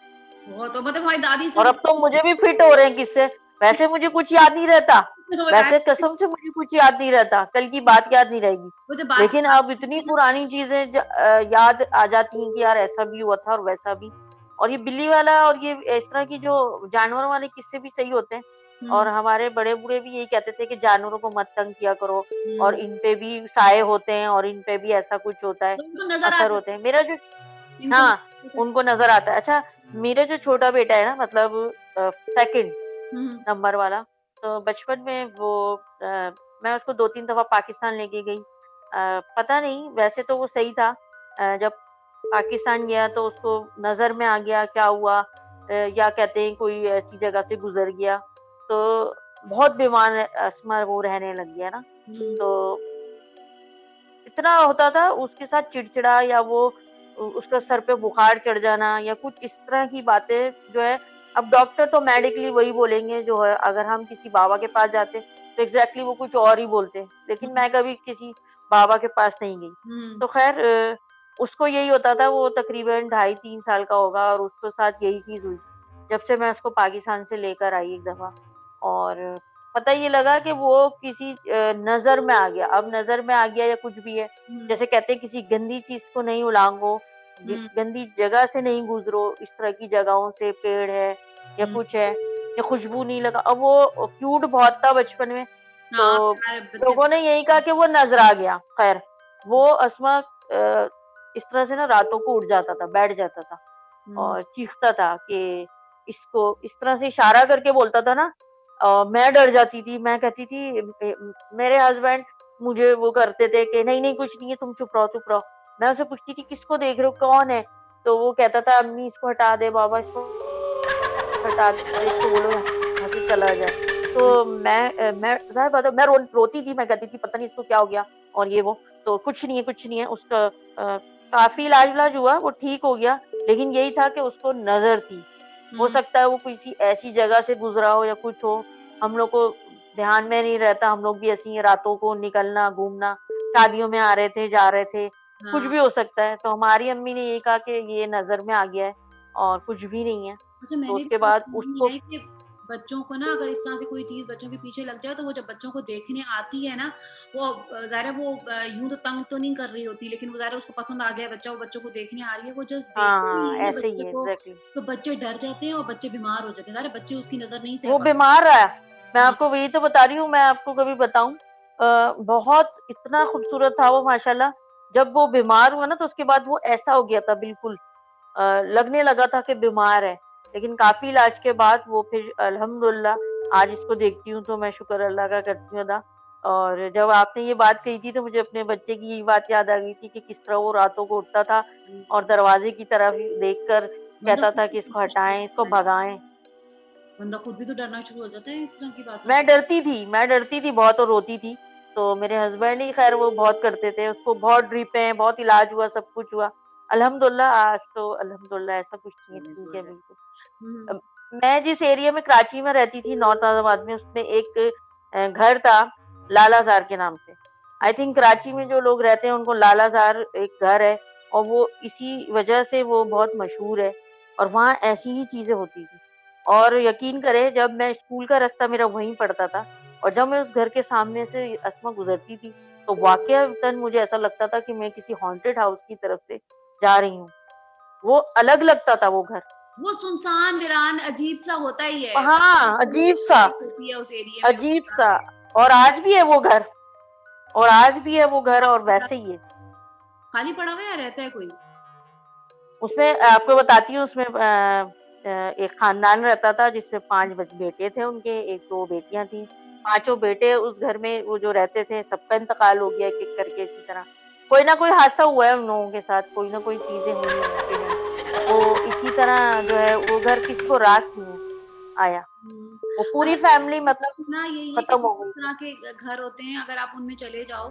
बहुत तो मतलब हमारी दादी से और अब तो मुझे भी फिट हो रहे हैं किससे, वैसे मुझे कुछ याद नहीं रहता, बताया वैसे कसम से मुझे कुछ याद नहीं रहता, कल की बात याद नहीं रहेगी। वो जब बात लेकिन अब इतनी पुरानी चीज़ें याद आ जाती हैं कि यार ऐसा भी हुआ था और वैसा भी। और ये बिल्ली वाला और ये इस तरह की जो जानवर वाले किस्से भी सही होते हैं। और हम्म हमारे बड़े-बूढ़े भी यही कहते थे कि जानवरों को मत तंग किया करो और हम्म इन पे भी साए होते हैं और इन पे भी ऐसा कुछ होता है, तो उनको नजर आ असर होते हैं। जाता मेरा जो है इनको हाँ, नजर उनको नज़र आता है। अच्छा, मेरा जो छोटा बेटा है ना मतलब सेकंड हम्म नंबर वाला, तो बचपन में वो मैं उसको 2-3 दफ़ा पाकिस्तान लेके गई। पता नहीं वैसे तो वो सही था। जब पाकिस्तान गया तो उसको नज़र में आ गया क्या हुआ या कहते हैं कोई ऐसी जगह से गुज़र गया, तो बहुत बीमार अस्थमा वो रहने लग गया ना, हम्म तो इतना होता था उसके साथ चिड़चिड़ा या वो उसका सर पे बुखार चढ़ जाना या कुछ इस तरह की बातें जो है। अब डॉक्टर तो मेडिकली वही बोलेंगे जो है, अगर हम किसी बाबा के पास जाते तो एग्जैक्टली वो कुछ और ही बोलते, लेकिन मैं कभी किसी बाबा के पास नहीं गई। हम्म तो खैर उसको यही होता था, वो तकरीबन 2.5-3 साल का होगा और उसके साथ यही चीज हुई जब से मैं उसको पाकिस्तान से लेकर आई एक दफा। और पता ये लगा कि वो किसी नज़र में आ गया। अब नज़र में आ गया या कुछ भी है, हम्म जैसे कहते हैं किसी गंदी चीज़ को नहीं उलांघो, हम्म गंदी जगह से नहीं गुज़रो, इस तरह की जगहों से, पेड़ है या हम्म कुछ है या खुशबू नहीं लगा। अब वो क्यूट बहुत था बचपन में, हाँ तो प्यारे बच्चे लोगों ने यही कहा कि वो नज़र आ गया। खैर, वो अस्मा इस तरह से ना रातों को उठ जाता था, बैठ जाता था हम्म और चीखता था कि इसको इस तरह से इशारा करके बोलता था ना। मैं डर जाती थी, मैं कहती थी मेरे हस्बैंड मुझे वो करते थे कि नहीं नहीं कुछ नहीं है, तुम चुप रहो चुप रहो। मैं उसे पूछती थी किसको देख रहे हो, कौन है? तो वो कहता था अम्मी इसको हटा दे, बाबा इसको हटा दे, इसको बोलो यहाँ से चला जाए। तो मैं ज़ाहिर बात है मैं रोती थी, मैं कहती थी पता नहीं इसको क्या हो गया और ये वो। तो कुछ नहीं है उसका काफ़ी इलाज-विलाज हुआ, वो ठीक हो गया, लेकिन यही था कि उसको नज़र थी। हो हम्म सकता है वो किसी ऐसी जगह से गुज़रा हो या कुछ हो, हम लोग को ध्यान में नहीं रहता, हम लोग भी ऐसे ही रातों को निकलना, घूमना, शादियों में आ रहे थे, जा रहे थे, कुछ हाँ भी हो सकता है। तो हमारी अम्मी ने यही कहा कि ये नज़र में आ गया है और कुछ भी नहीं है। अच्छा तो मैंने भी उसके बात बाद सुनी उसको है कि बच्चों को ना अगर इस तरह से कोई चीज बच्चों के पीछे लग जाए तो वो जब बच्चों को देखने आती है ना वो ज़ाहिर है वो यूं तो तंग तो नहीं कर रही होती लेकिन वो ज़ाहिर है उसको पसंद आ गया है बच्चा वो बच्चों को देखने आ रही है वो जस्ट हाँ, देखती हाँ, है ना ऐसे बच्चे ही है को एग्ज़ैक्टली। तो बच्चे डर जाते हैं और बच्चे बीमार हो जाते हैं ज़ाहिर है बच्चे उसकी नजर नहीं सह वो पाते बीमार रहा, मैं हाँ, आपको वही तो बता रही हूँ, मैं आपको कभी बताऊँ बहुत इतना खूबसूरत था वो माशाल्लाह। जब वो बीमार हुआ ना तो उसके बाद वो ऐसा हो गया था बिल्कुल लगने लगा था कि बीमार है। लेकिन काफ़ी इलाज के बाद वो फिर अल्हम्दुलिल्लाह आज इसको देखती हूँ तो मैं शुक्र अल्लाह का करती हूँ अदा। और जब आपने ये बात कही थी तो मुझे अपने बच्चे की यही बात याद आ गई थी कि किस तरह वो रातों को उठता था और दरवाज़े की तरफ देखकर बंदा कहता खुद था भी कि इसको डरना शुरू हटाएँ, हो इसको जाता है। भगाएँ। बंदा खुद भी तो डरना शुरू हो जाता है इस तरह की बातों मैं से। डरती थी बहुत और रोती थी। तो मेरे हस्बैंड ही ख़ैर वो बहुत करते थे, उसको बहुत ड्रिपें, बहुत इलाज हुआ, सब कुछ हुआ। अल्हम्दुलिल्लाह आज तो अल्हम्दुलिल्लाह ऐसा कुछ नहीं है, चलिए ठीक दुआ है है। बिल्कुल। हुँ, अ, मैं जिस एरिया में कराची में रहती थी नॉर्थ औरंगाबाद में उसमें एक घर था लालाज़ार के नाम से। आई थिंक कराची में जो लोग रहते हैं उनको लालाज़ार एक घर है और वो इसी वजह से वो बहुत मशहूर है और वहाँ ऐसी ही चीज़ें होती थी। और यकीन करें जब मैं स्कूल का रास्ता मेरा वहीं पड़ता था और जब मैं उस घर के सामने से अस्मा गुज़रती थी, तो वाक़ईतन मुझे ऐसा लगता था कि मैं किसी हॉन्टेड हाउस की तरफ से जा रही हूँ। वो अलग लगता था वो घर। वो सुनसान वीरान अजीब-सा होता ही है। हाँ, अजीब-सा, लाइफ होती है उस एरिये में उस तरह अजीब-सा से। और आज भी है वो घर और आज भी है वो घर और वैसे ही है। खाली पड़ा हुआ है या रहता है कोई? उसमें आपको बताती हूँ उसमें एक खानदान रहता था जिसमें 5 बेटे थे उनके, 1-2 बेटियाँ थीं। पाँचों बेटे उस घर में वो जो रहते थे सबका इंतकाल हो गया एक-एक करके इसी तरह। कोई ना कोई हादसा हुआ है उन लोगों के साथ, कोई ना कोई चीज़ें हुई हैं उनके घर। वो इसी तरह जो है वो घर किसी को रास नहीं है आया। हुँ। वो पूरी फैमिली मतलब ना यही है कि खत्म जिस हो गई तरह सब। के घर होते हैं अगर आप उनमें चले जाओ,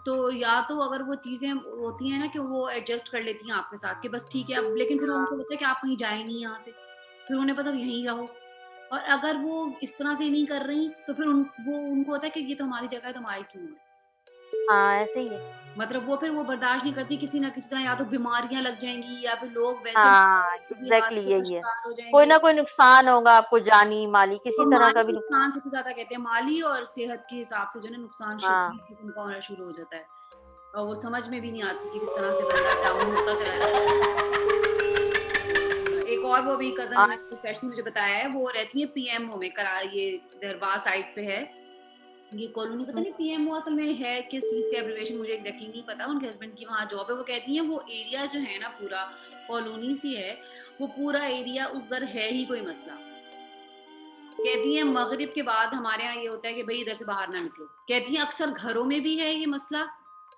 तो या तो अगर वो चीज़ें होती हैं ना कि वो एडजस्ट कर लेती हैं आपके साथ कि बस ठीक है अब लेकिन फिर उनको हाँ, होता है कि आप कहीं जाएँ नहीं यहाँ से। फिर उन्हें पता है यहीं रहो और अगर वो इस तरह से नहीं कर रही तो फिर उनको होता है कि ये तो हमारी जगह है तो हम आए क्यों हैं? हाँ, ऐसे ही है। मतलब वो फिर वो बर्दाश्त नहीं करती किसी ना किसी तरह या तो बीमारियाँ लग जाएँगी या फिर लोग वैसे हाँ, किसी एग्ज़ैक्टली हादसे का यही है। शिकार हो कोई जाएँगे। ना कोई नुकसान होगा आपको जानी, माली किसी और तरह का माली भी नुकसान। नुकसान सबसे ज़्यादा कहते हैं माली और सेहत के हिसाब से जो है ना नुकसान हाँ, शदीद किस्म का होना शुरू हो जाता है। और वो समझ में भी नहीं आती कि किस तरह से बंदा डाउन होता चला जाता है। एक और वो भी कज़न आज उन्होंने स्पेशली मुझे बताया है, वो रहती है पीएमओ में ये दरबार साइड पे है। ये कॉलोनी पता हुँ, नहीं पीएमओ असल में है किस चीज़ का एब्रिविएशन मुझे एग्ज़ैक्टली नहीं पता। उनके हस्बैंड की वहाँ जॉब है। वो कहती हैं वो एरिया जो है ना पूरा कॉलोनी सी है, वो पूरा एरिया उधर है ही कोई मसला। कहती हैं मगरिब के बाद हमारे यहाँ ये होता है कि भई इधर से बाहर ना निकलो। कहती हैं अक्सर घरों में भी है ये मसला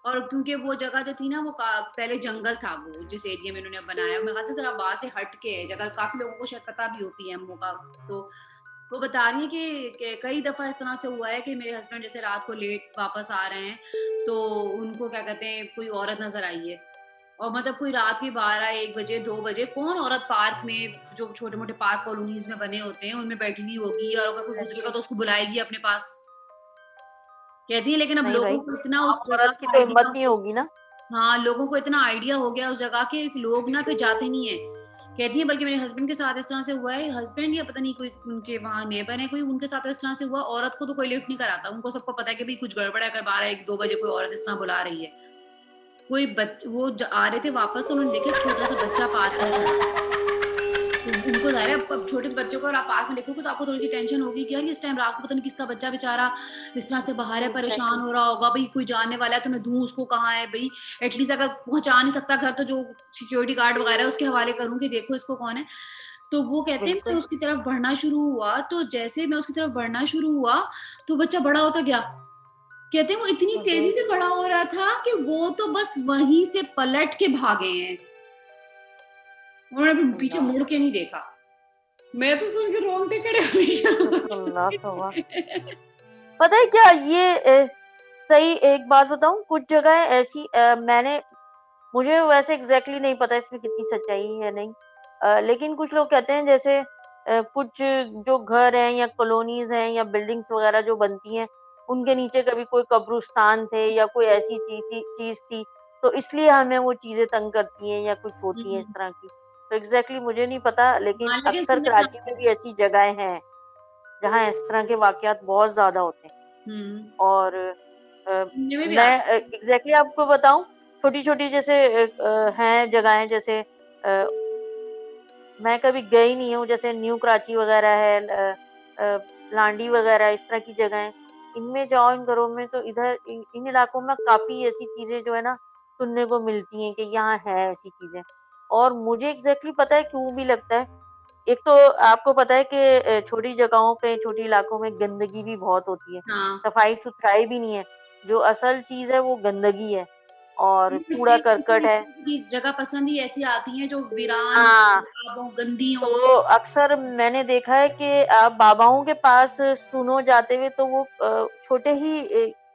और क्योंकि वो जगह जो थी ना वो पहले जंगल था वो जिस एरिया में इन्होंने बनाया। मेरे ख्याल से ज़रा वहाँ से हट के है जगह काफ़ी लोगों को शायद पता भी हो पीएमओ का। तो वो बता रही हैं कि कई दफ़ा इस तरह से हुआ है कि मेरे हस्बैंड जैसे रात को लेट वापस आ रहे हैं, तो उनको क्या कहते हैं कोई औरत नज़र आई है। और मतलब कोई रात के 12-1 बजे, 2 बजे कौन औरत पार्क में जो छोटे-मोटे पार्क कॉलोनीज़ में बने होते हैं, उनमें बैठी हुई होगी और अगर कोई गुज़रेगा ऐसे तो उसको बुलाएगी अपने पास। कहती हैं लेकिन अब नहीं लोगों भाई, को इतना उस आम जगह औरत की का तो आइडिया हिम्मत नहीं हो होगी ना। हाँ, लोगों को इतना आइडिया हो गया उस जगह के कि लोग ना फिर जाते नहीं हैं। कहती हैं बल्कि मेरे हस्बैंड के साथ इस तरह से हुआ है, हस्बैंड या पता नहीं कोई उनके वहाँ नेबर है कोई, उनके साथ तो इस तरह से हुआ, औरत को तो कोई लिफ्ट नहीं कराता। उनको सबको पता है कि भई कुछ गड़बड़ है, अगर 12-1-2 बजे कोई औरत इस तरह बुला रही है। कोई वो आ रहे थे वापस तो उन्होंने देखा एक छोटा-सा बच्चा पार्क में खड़ा है। तो उनको ज़ाहिर है अब छोटे बच्चों को अगर आप पार्क में देखोगे तो आपको थोड़ी-सी टेंशन होगी कि यार इस टाइम रात को पता नहीं किसका बच्चा बेचारा इस तरह से बाहर है, परेशान एग्ज़ैक्टली हो रहा होगा, भई कोई जानने वाला है तो मैं दूँ उसको कहाँ है भई, एटलीस्ट अगर पहुँचा नहीं सकता घर तो जो सिक्योरिटी गार्ड वगैरह है उसके हवाले करूँ कि देखो इसको कौन है। तो वो कहते हैं मैं बिल्कुल। उसकी तरफ बढ़ना शुरू हुआ, तो जैसे मैं उसकी तरफ बढ़ना शुरू हुआ, तो बच्चा बड़ा होता गया। कहते हैं वो इतनी हुँ, तेज़ी हुँ। से बड़ा हो रहा था कि वो तो बस वहीं से पलट के भागे हैं। उन्होंने फिर पीछे अल्लाह! मुड़ के नहीं देखा। मैं तो सुन के रोंगटे खड़े हो अस्तगफुरुल्लाह तौबा। गए। पता है क्या ये सही एक बात बताऊँ कुछ जगह ऐसी मैंने मुझे वैसे एग्ज़ैक्टली नहीं पता इसमें कितनी सच्चाई है या नहीं। लेकिन कुछ लोग कहते हैं जैसे कुछ जो घर हैं या कॉलोनीज़ हैं या बिल्डिंग्स वग़ैरह जो बनती हैं, उनके नीचे कभी कोई कब्रिस्तान थे या कोई ऐसी चीज़ थी, तो इसलिए हमें वो चीज़ें तंग करती हैं या कुछ होती हैं इस हुँ, तरह की। तो एग्ज़ैक्टली मुझे नहीं पता लेकिन हाँ, लेकिन अक्सर सुनने में कराची आता में है। भी ऐसी जगहें हैं, जहाँ इस तरह के वाक़यात बहुत ज़्यादा होते हैं। हुँ, और सुनने में भी मैं आता है। एग्ज़ैक्टली आपको बताऊँ, छोटी-छोटी जैसे हैं जगहें जैसे मैं कभी गई नहीं हूँ, जैसे न्यू कराची वग़ैरह है लांडी वगैरह इस तरह की जगहें, इनमें जाओ इन घरों में तो इधर इन इलाकों में काफ़ी ऐसी चीज़ें जो है ना सुनने को मिलती हैं कि यहाँ है ऐसी चीज़ें। और मुझे एग्ज़ैक्टली पता है क्यों भी लगता है। एक तो आपको पता है कि छोटी जगहों पे, छोटे इलाकों में गंदगी भी बहुत होती है, हाँ, सफाई-सुथराई भी नहीं है। जो असल चीज़ है वो गंदगी है और इसलिए कूड़ा-करकट है। की जगह पसंद ही ऐसी आती हैं जो वीरान हो, हाँ। खराब हो, गंदी हो। तो अक्सर मैंने देखा है कि आप बाबाओं के पास सुनो जाते हुए तो वो छोटे ही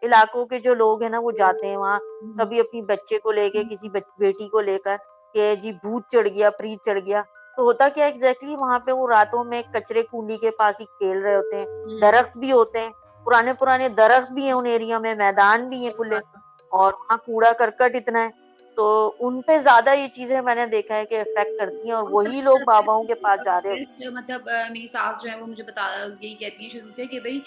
इलाकों के जो लोग हैं ना वो जाते हैं वहाँ, हुँ, कभी अपनी बच्चे को लेके किसी बेटी को लेकर कि जी भूत चढ़ गया, प्रीत चढ़ गया। तो होता क्या है एग्जैक्टली वहाँ पे वो रातों में कचरे कुंडी के पास ही खेल रहे होते हैं, हुँ, दरख्त भी होते हैं, पुराने पुराने दरख्त भी हैं उन एरिया में, मैदान भी हैं सही खुले बात है। और वहाँ कूड़ा करकट इतना है। तो उन पे ज़्यादा ये चीज़ें मैंने देखा है कि इफ़ेक्ट करती हैं और और वही सबसे लोग ज़्यादा बाबाओं के पास जा रहे होते हैं। मतलब मेरी सास जो है वो मुझे यही कहती हैं शुरू से कि भई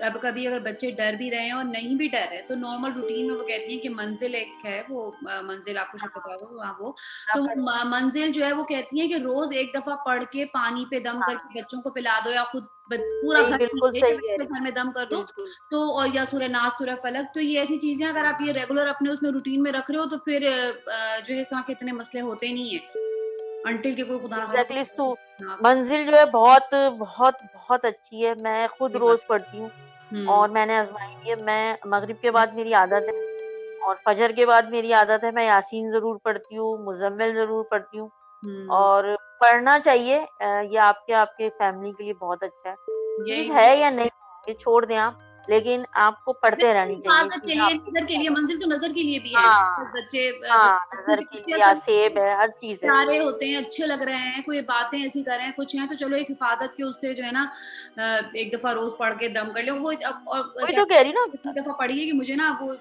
अब कभी अगर बच्चे डर भी रहे हैं और नहीं भी डर रहे तो नॉर्मल रूटीन में वो कहती हैं कि मंज़िल एक है वो मंज़िल आपको शायद पता होगा वहाँ वो हाँ, तो वो पढ़ मंज़िल जो है वो कहती हैं कि रोज़ एक दफ़ा पढ़ के पानी पे दम हाँ, करके बच्चों को पिला दो या खुद पूरा नहीं घर पी बिल्कुल ले सही या कह पूरे रही हैं। घर में दम कर दो बिल्कुल। तो और या सूरह नास, सूरह फलक तो ये ऐसी चीज़ें अगर आप ये रेगुलर अपने उसमें रूटीन में रख रहे हो तो फिर जो है इस तरह के इतने मसले होते नहीं हैं। अंटिल के कोई खुदा ना एग्ज़ैक्टली सु खास्ता हाँ, मंज़िल जो है बहुत बहुत बहुत अच्छी है, मैं खुद सही बात रोज़ पढ़ती हूँ हुँ, और मैंने आज़माई भी है। मैं मगरिब के बाद मेरी आदत है और फजर के बाद मेरी आदत है, मैं यासीन ज़रूर पढ़ती हूँ, मुज़म्मिल ज़रूर पढ़ती हूँ हुँ, और पढ़ना चाहिए ये आपके आपके फैमिली के लिए बहुत अच्छा है। चीज़ यही है या नहीं, ये छोड़ दें आप, लेकिन आपको पढ़ते रहनी चाहिए, हिफाज़त के चीज़ें लिए, आपको नज़र के लिए, मंज़िल तो नज़र के लिए भी है हाँ, ना, बच्चे हाँ, बच्चों नज़र के के बच्चे लिए या असल सेब है, हर चीज़ है। प्यारे होते हैं, अच्छे लग रहे हैं, कोई बातें ऐसी कर रहे हैं, कुछ हैं तो चलो एक हिफाज़त के उससे जो है ना एक दफ़ा रोज़ पढ़ के दम कर लो। वो अब और वही क्या तो कह रही ना इतनी दफ़ा पढ़ी है कि मुझे ना वो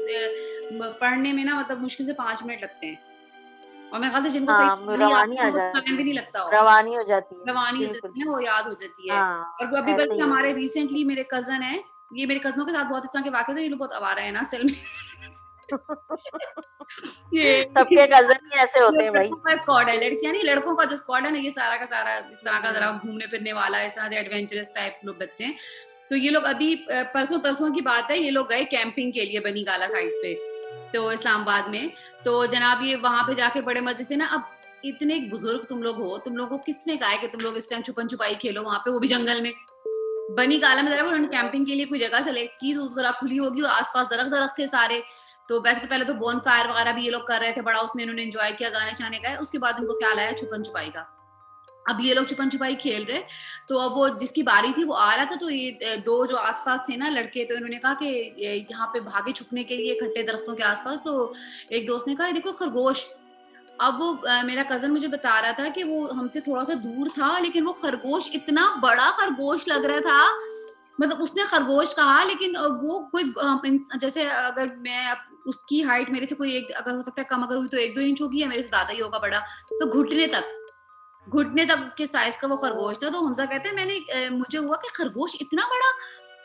पढ़ने में ना मतलब मुश्किल से 5 मिनट लगते हैं और मैं कहा था जिनको सही हाँ, कहानी रवानी आती है आ उनको तो जाती टाइम भी है, नहीं लगता होगा। रवानी हो जाती है, रवानी हो बिल्कुल। जाती है ना, वो याद हो जाती है। हाँ, और वो अभी ऐसे बल्कि ही है। हमारे रिसेंटली मेरे कज़न हैं, ये मेरे कज़नों के साथ बहुत इस तरह के वाक़ये थे, ये लोग बहुत आवारा हैं ना असल में। ये सबके कज़न ही ऐसे ये होते हैं भाई। लड़कों का स्क्वाड है, लड़कियाँ नहीं, लड़कों का जो स्क्वाड है ना, ये सारा का सारा इस तरह का ज़रा हुँ, घूमने-फिरने वाला, इस तरह से एडवेंचरस टाइप लोग बच्चे हैं। तो ये लोग अभी परसों-तरसों की बात है, ये लोग गए कैंपिंग के लिए बनीगाला साइड पे, तो इस्लामाबाद में। तो जनाब ये वहाँ पे जाके बड़े मज़े से ना अब इतने बुज़ुर्ग तुम लोग हो, तुम लोगों को किसने कहा है कि तुम लोग इस टाइम छुपन-छुपाई खेलो वहाँ पे, वो भी जंगल में। बनीगाला में ज़रा उन्होंने अच्छा, कैंपिंग के लिए कोई जगह सेलेक्ट की, तो ज़रा खुली होगी और आस-पास दरख्त-दरख्त थे सारे। तो वैसे तो पहले तो बॉनफायर वगैरह भी ये लोग कर रहे थे, बड़ा उसमें इन्होंने एन्जॉय किया, गाने-शाने गाए। उसके बाद इनको ख्याल आया छुपन-छुपाई का। अब ये लोग छुपन-छुपाई खेल रहे, तो अब वो जिसकी बारी थी वो आ रहा था, तो ये 2 जो आस-पास थे ना लड़के, तो इन्होंने कहा कि यहाँ पे भागे छुपने के लिए खट्टे दरख्तों के आस-पास, तो एक दोस्त ने कहा, "ये देखो खरगोश।" अब वो मेरा कज़न मुझे बता रहा था कि वो हमसे थोड़ा-सा दूर था, लेकिन वो खरगोश इतना बड़ा खरगोश लग रहा था, मतलब उसने खरगोश कहा लेकिन वो कोई जैसे अगर मैं उसकी हाइट मेरे से कोई एक अगर हो सकता है कम अगर हुई तो 1-2 इंच होगी या मेरे से ज़्यादा ही होगा बड़ा, तो घुटने तक के साइज़ का वो ओह! खरगोश था। तो हमज़ा कहते हैं मुझे हुआ कि खरगोश इतना बड़ा?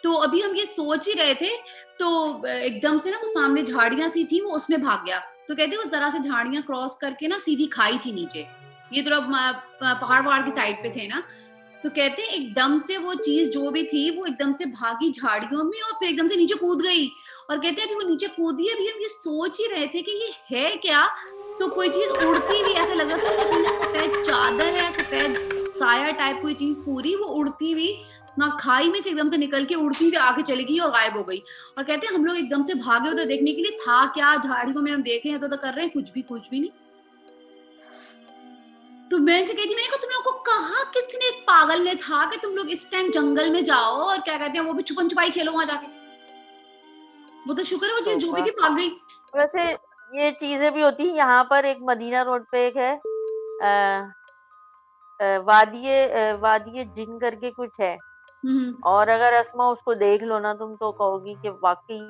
तो अभी हम ये सोच ही रहे थे, तो एकदम से ना वो सामने झाड़ियाँ सी थी, वो उसमें भाग गया। तो कहते हैं उस ज़रा से झाड़ियाँ क्रॉस करके ना सीधी खाई थी नीचे। ये थोड़ा पहाड़-वहाड़ की साइड पे ओह! थे ना, तो कहते हैं एकदम से वो चीज़ जो भी थी वो एकदम से भागी झाड़ियों में और फिर एकदम से नीचे कूद गई। और कहते हैं अभी वो नीचे कूदी, अभी हम ये सोच ही रहे थे कि ये है क्या? तो कोई चीज़ उड़ती हुई ऐसा लग रहा था जैसे कोई ना सफ़ेद चादर है, सफ़ेद साया टाइप कोई चीज़ पूरी वो उड़ती हुई ना खाई में से एकदम से निकल के उड़ती हुई आगे चली गई और गायब हो गई। और कहते हैं हम लोग एकदम से भागे उधर देखने के लिए, था क्या झाड़ियों में हम देख रहे हैं, तो कर रहे हैं, कुछ भी नहीं। तो मैं उनसे कही थी मैंने कहा तुम लोगों को कहा किसने पागल ने था कि तुम लोग इस टाइम जंगल में जाओ और क्या कहते हैं वो भी छुपन-छुपाई खेलो वहाँ जाके। वो तो शुक्र है वो चीज़ जो भी तोबा! थी भाग गई। वैसे ये चीज़ें भी होती हैं, यहाँ पर एक मदीना रोड पे एक है अ वादिये जिन करके कुछ है हुँ, हुँ। और अगर अस्मा उसको देख लो ना तुम तो कहोगी कि वाक़ई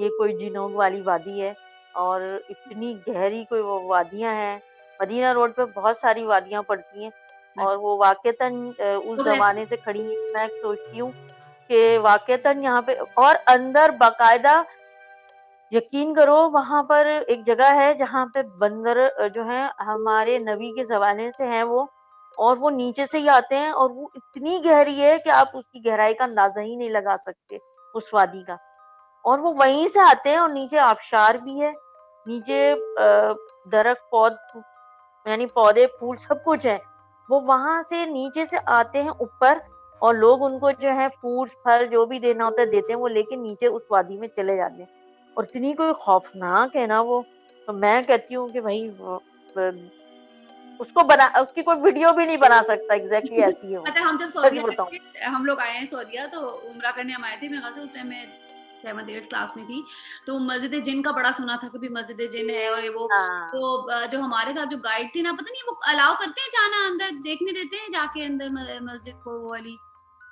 ये कोई जिनों वाली वादी है और इतनी गहरी कोई वो वादियाँ हैं। मदीना रोड पे बहुत सारी वादियाँ पड़ती हैं और अच्छा। वो वाक़ईतन उस तो वैसे ज़माने से खड़ी हैं। मैं सोचती हूँ कि वाक़ईतन यहाँ पे और अंदर बाकायदा यकीन करो वहाँ पर एक जगह है जहाँ पे बंदर जो हैं हमारे नबी के ज़माने से हैं वो और वो नीचे से ही आते हैं और वो इतनी गहरी है कि आप उसकी गहराई का अंदाजा ही नहीं लगा सकते उस वादी का। और वो वहीं से आते हैं और नीचे आबशार भी है, नीचे दरख्त यानी पौधे फूल सब कुछ है। वो वहां से नीचे से आते हैं ऊपर और लोग उनको जो है फूल फल जो भी देना होता है देते हैं, वो लेके नीचे उस वादी में चले जाते हैं। और इतनी कोई खौफनाक है ना वो, तो मैं कहती हूँ कि भाई उसको बना उसकी कोई वीडियो भी नहीं बना सकता, एग्जैक्टली ऐसी है वो। पता है हम जब सच सऊदीया गए बताऊं। थे, हम लोग आए हैं सऊदीया तो उम्रा करने हम आए थे, मेरे ख्याल से उस टाइम मैं 7th 8th क्लास में थी। तो मस्जिद जिन का बड़ा सुना था कि भी मस्जिद जिन है और ये वो। हाँ, तो जो हमारे साथ जो गाइड थी ना, पता नहीं वो अलाउ करते हैं जाना अंदर, देखने देते हैं जाके अंदर मस्जिद को वो वाली।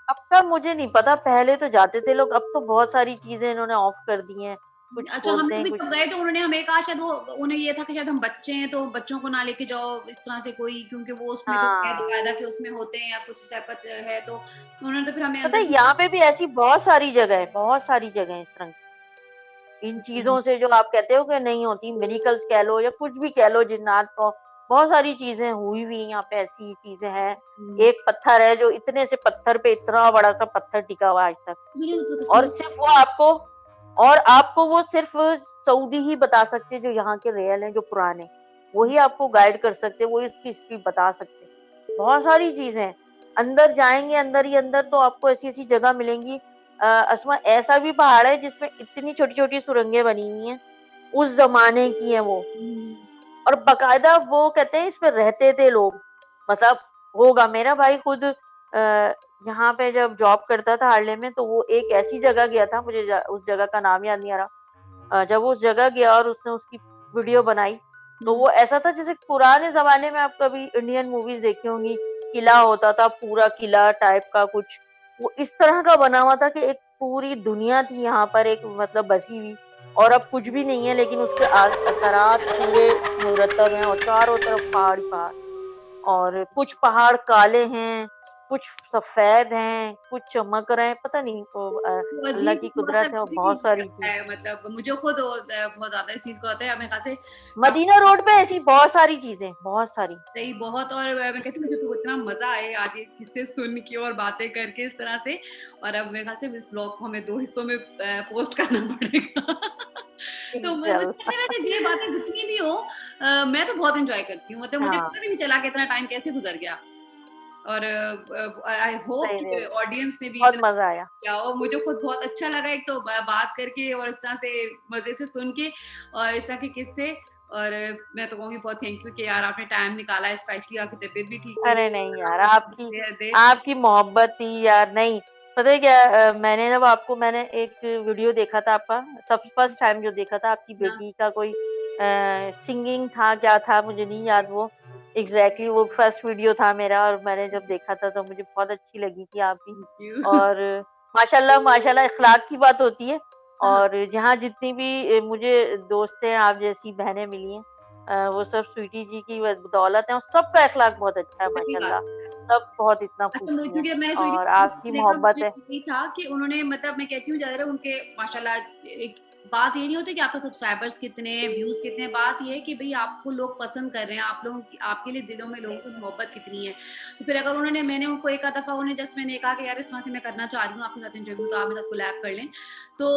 अब का मुझे नहीं पता, पहले तो जाते थे लोग, अब तो बहुत सारी चीजें इन्होंने ऑफ कर दी हैं, कुछ अच्छा, हम खोलते लोग हैं भी कुछ। जब गए तो उन्होंने हमें कहा, शायद वो उन्हें ये था कि शायद हम बच्चे हैं तो बच्चों को ना लेके जाओ इस तरह से कोई, क्योंकि वो उसमें तो है हाँ, बकायदा कि उसमें होते हैं या कुछ इस टाइप का है, तो उन्होंने तो फिर हमें पता अंदर है नहीं यहाँ जाने पे भी ऐसी बहुत सारी जगह है, बहुत सारी जगह है इस तरह की। इन दिया। चीजों से जो आप कहते हो कि नहीं होती, मिरेकल्स कह लो या कुछ भी कह लो, जिन्नात को, बहुत सारी चीजें हुई हुई यहाँ पे, ऐसी चीजें हैं। हम्म। एक पत्थर है जो इतने से पत्थर पे इतना बड़ा सा पत्थर टिका हुआ है आज तक। मुझे तो और तस्वीर। सिर्फ वो आपको और आपको वो सिर्फ सऊदी ही बता सकते हैं, जो यहाँ के रियल हैं, जो पुराने, वही आपको गाइड कर सकते हैं, वही उसकी हिस्ट्री बता सकते हैं। बहुत सारी चीजें हैं। अंदर जाएंगे, अंदर ही अंदर तो आपको ऐसी ऐसी जगह मिलेंगी। असमा ऐसा भी पहाड़ है जिसमें इतनी छोटी छोटी सुरंगें बनी हुई हैं, उस जमाने की है वो। और बकायदा वो कहते हैं इसमें रहते थे लोग, मतलब होगा। मेरा भाई खुद यहाँ पे जब जॉब करता था हार्ले में, तो वो एक ऐसी जगह गया था, मुझे उस जगह का नाम याद नहीं आ रहा। जब वो उस जगह गया और उसने उसकी वीडियो बनाई, तो वो ऐसा था जैसे पुराने जमाने में आप कभी इंडियन मूवीज देखी होंगी, किला होता था, पूरा किला टाइप का कुछ, वो इस तरह का बना हुआ था कि एक पूरी दुनिया थी यहाँ पर, एक मतलब बसी हुई। और अब कुछ भी नहीं है, लेकिन उसके असरात पूरे मुरतब हैं और चारों तरफ पहाड़ ही पहाड़। और कुछ पहाड़ काले हैं, कुछ सफेद हैं, कुछ चमक रहे हैं, पता नहीं वो अल्लाह अजीब की थोड़ा सा कुदरत है और बहुत अजीब सारी लगता चीज। है, मतलब मुझे खुद बहुत ज्यादा इस चीज का होता है, मेरे ख्याल से मदीना रोड पे ऐसी बहुत सारी चीजें, बहुत सारी। सही बहुत। और मैं कहती हूँ मुझे तो इतना मजा आए आज ये किस्से सुन के और बातें करके इस तरह से। और अब मेरे ख्याल से इस ब्लॉग को हमें 2 हिस्सों में पोस्ट करना पड़ेगा। तो मतलब इंशाल्लाह। कहने वैसे ये बातें जितनी भी हो, मैं तो बहुत एंजॉय करती हूँ, मतलब मुझे हाँ, पता भी नहीं चला कि इतना टाइम कैसे गुजर गया। और आई होप सही कि में ऑडियंस ने भी बहुत इतना मजा आया। किया हो। मुझे खुद बहुत अच्छा लगा एक तो बात करके और इस तरह से मजे से सुन के और इस तरह के किस्से। और मैं तो कहूँगी बहुत थैंक यू कि यार आपने टाइम निकाला है, स्पेशली आपकी तबीयत भी ठीक नहीं अरे नहीं यार, आपकी है दे। आपकी मोहब्बत थी यार। नहीं, पता है क्या, मैंने जब आपको मैंने एक वीडियो देखा था आपका, सब फर्स्ट टाइम जो देखा था आपकी ना बेटी का, कोई सिंगिंग था क्या था मुझे नहीं याद वो एग्जैक्टली, वो फर्स्ट वीडियो था मेरा। और मैंने जब देखा था तो मुझे बहुत अच्छी लगी थी आप भी। Thank you. और माशाल्लाह माशाल्लाह इखलाक की बात होती है। हाँ, और जहाँ जितनी भी मुझे दोस्त हैं, आप जैसी बहनें मिली हैं, वो सब स्वीटी जी की बदौलत है, और सबका इखलाक बहुत अच्छा है सही बात। माशाल्लाह। सब बहुत इतना अच्छा, पूछती हैं क्योंकि मैंने स्वीटी और को आपकी देखा, मोहब्बत मुझे है। यही था कि उन्होंने, मतलब मैं कहती हूँ ज़्यादातर उनके माशाल्लाह एक बात ये नहीं होती कि आपके सब्सक्राइबर्स कितने हैं, व्यूज़ कितने हैं, बात ये है कि भई आपको लोग पसंद कर रहे हैं, आप लोगों की आपके लिए दिलों में लोगों जी, की मोहब्बत कितनी है। तो फिर अगर उन्होंने, मैंने उनको एक आध दफ़ा उन्हें जस्ट मैंने कहा कि यार इस तरह से मैं करना चाह रही हूँ आपके साथ इंटरव्यू, तो आप मेरे साथ कोलैब कर लें। तो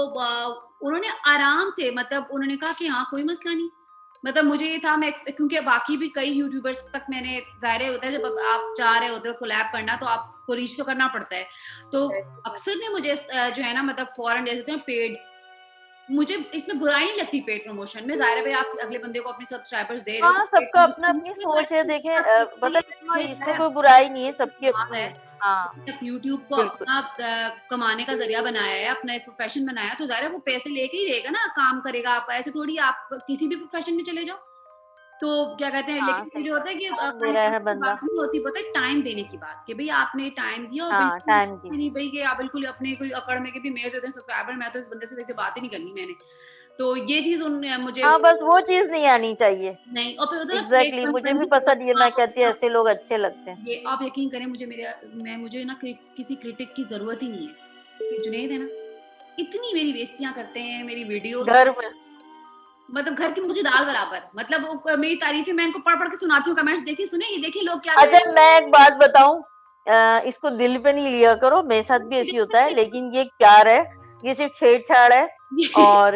उन्होंने आराम से, मतलब उन्होंने कहा कि हाँ, कोई मसला नहीं। मतलब मुझे ये था, मैं क्योंकि बाकी भी कई यूट्यूबर्स तक मैंने, ज़ाहिर होता है जब आप चाह रहे होते हो कोलैब करना तो आपको रीच तो करना पड़ता है। तो अक्सर ने मुझे जो है ना, मतलब फॉरेन जैसे होते हैं पेड, मुझे इसमें बुराई नहीं लगती पेड प्रमोशन में। ज़ाहिर है भाई आप अगले बंदे को अपने सब्सक्राइबर्स दे रहे हो तो हाँ, पेड सबका अपना प्रमोशन अपनी में ज़ाहिर सोच है। है देखें ये मतलब ये इसमें है, कोई बुराई नहीं है, सबकी काम अपनी है। है। हाँ, आप यूट्यूब को बिल्कुल। अपना कमाने का ज़रिया बनाया है, अपना एक प्रोफ़ेशन बनाया है, तो ज़ाहिर है वो पैसे लेके ही रहेगा ना, काम करेगा आपका। ऐसे थोड़ी आप किसी भी प्रोफ़ेशन में चले जाओ। तो क्या कहते हैं, हाँ, लेकिन ये सही जो बात होता है है, कि टाइम दे खाली रहा है पैसे की बंदा। बात नहीं होती, पता है टाइम देने की बात, कि भई आपने टाइम दिया और हाँ, बिल्कुल टाइम की। सोचे नहीं भई कि आप बिल्कुल अपने कोई अकड़ में कि भी मेरे तो इतने सब्सक्राइबर, मैं तो इस बंदे से देखिए बात ही नहीं करनी मैंने। तो ये चीज़ उन मुझे हाँ, बस वो चीज़ नहीं आनी चाहिए। नहीं। और फिर होता है ना फेक एग्ज़ैक्टली, मुझे भी कंटेंट भी पसंद ये, बनना। मैं कहती हूँ ऐसे लोग अच्छे लगते हैं। ये आप यकीन करें, मुझे ना किसी क्रिटिक की ज़रूरत ही नहीं है। ये जुनैद है ना, इतनी मेरी बेइज़्तियाँ करते हैं मेरी वीडियोज़, घर में। मतलब। मतलब घर की मुर्गी दाल बराबर, मतलब वो मेरी तारीफें मैं इनको पढ़-पढ़ के सुनाती हूँ, कमेंट्स देखिए, सुने ये देखिए लोग क्या कह अच्छा, रहे हैं। मैं एक बात बताऊँ, इसको दिल पे नहीं लिया करो, मेरे साथ भी ऐसे ही होता है, लेकिन ये प्यार है, ये सिर्फ़ छेड़-छाड़ है। और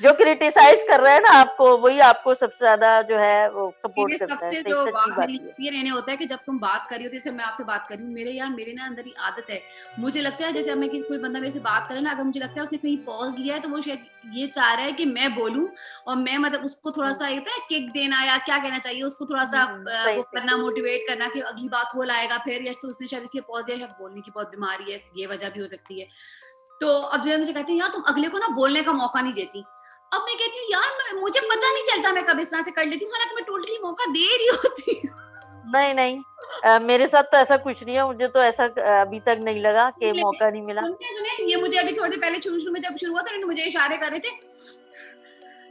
जो क्रिटिसाइज़ कर रहा है ना आपको, वही आपको सबसे ज़्यादा जो है वो सपोर्ट मेरे करता है, सबसे सही जो सच्ची बात बात मेरी ये है। ये रहने होता है कि जब तुम बात कर रही होती, जैसे मैं आपसे बात कर रही हूँ, मेरे ना अंदर ही आदत है। मुझे लगता है जैसे अब मैं कोई बंदा मेरे से बात करे ना, अगर मुझे लगता है उसने कहीं पॉज़ लिया है तो वो शायद ये चाह रहा है कि मैं बोलूँ, और मैं मतलब उसको हुँ, थोड़ा-सा ये होता है किक देना, या क्या कहना चाहिए, उसको थोड़ा-सा सही, वो सही। करना, मोटिवेट करना कि अगली बात वो लाएगा फिर, या तो उसने शायद इसलिए पॉज़ दिया, शायद बोलने की बहुत बीमारी है, ये वजह भी हो सकती है। तो अब जो मुझे कहते हैं, यार तुम अगले को ना बोलने का मौका नहीं देती। अब मैं कहती हूँ, यार मुझे पता नहीं चलता मैं कब इस तरह से कर लेती हूँ, हालाँकि मैं टोटली मौका दे रही होती हूँ। नहीं, नहीं, मेरे साथ तो ऐसा कुछ नहीं है, मुझे तो ऐसा अभी तक नहीं लगा कि मौका नहीं मिला। सुनिए, ये मुझे अभी थोड़ी देर पहले शुरू-शुरू में जब शुरू हुआ था ना, मुझे इशारे कर रहे थे,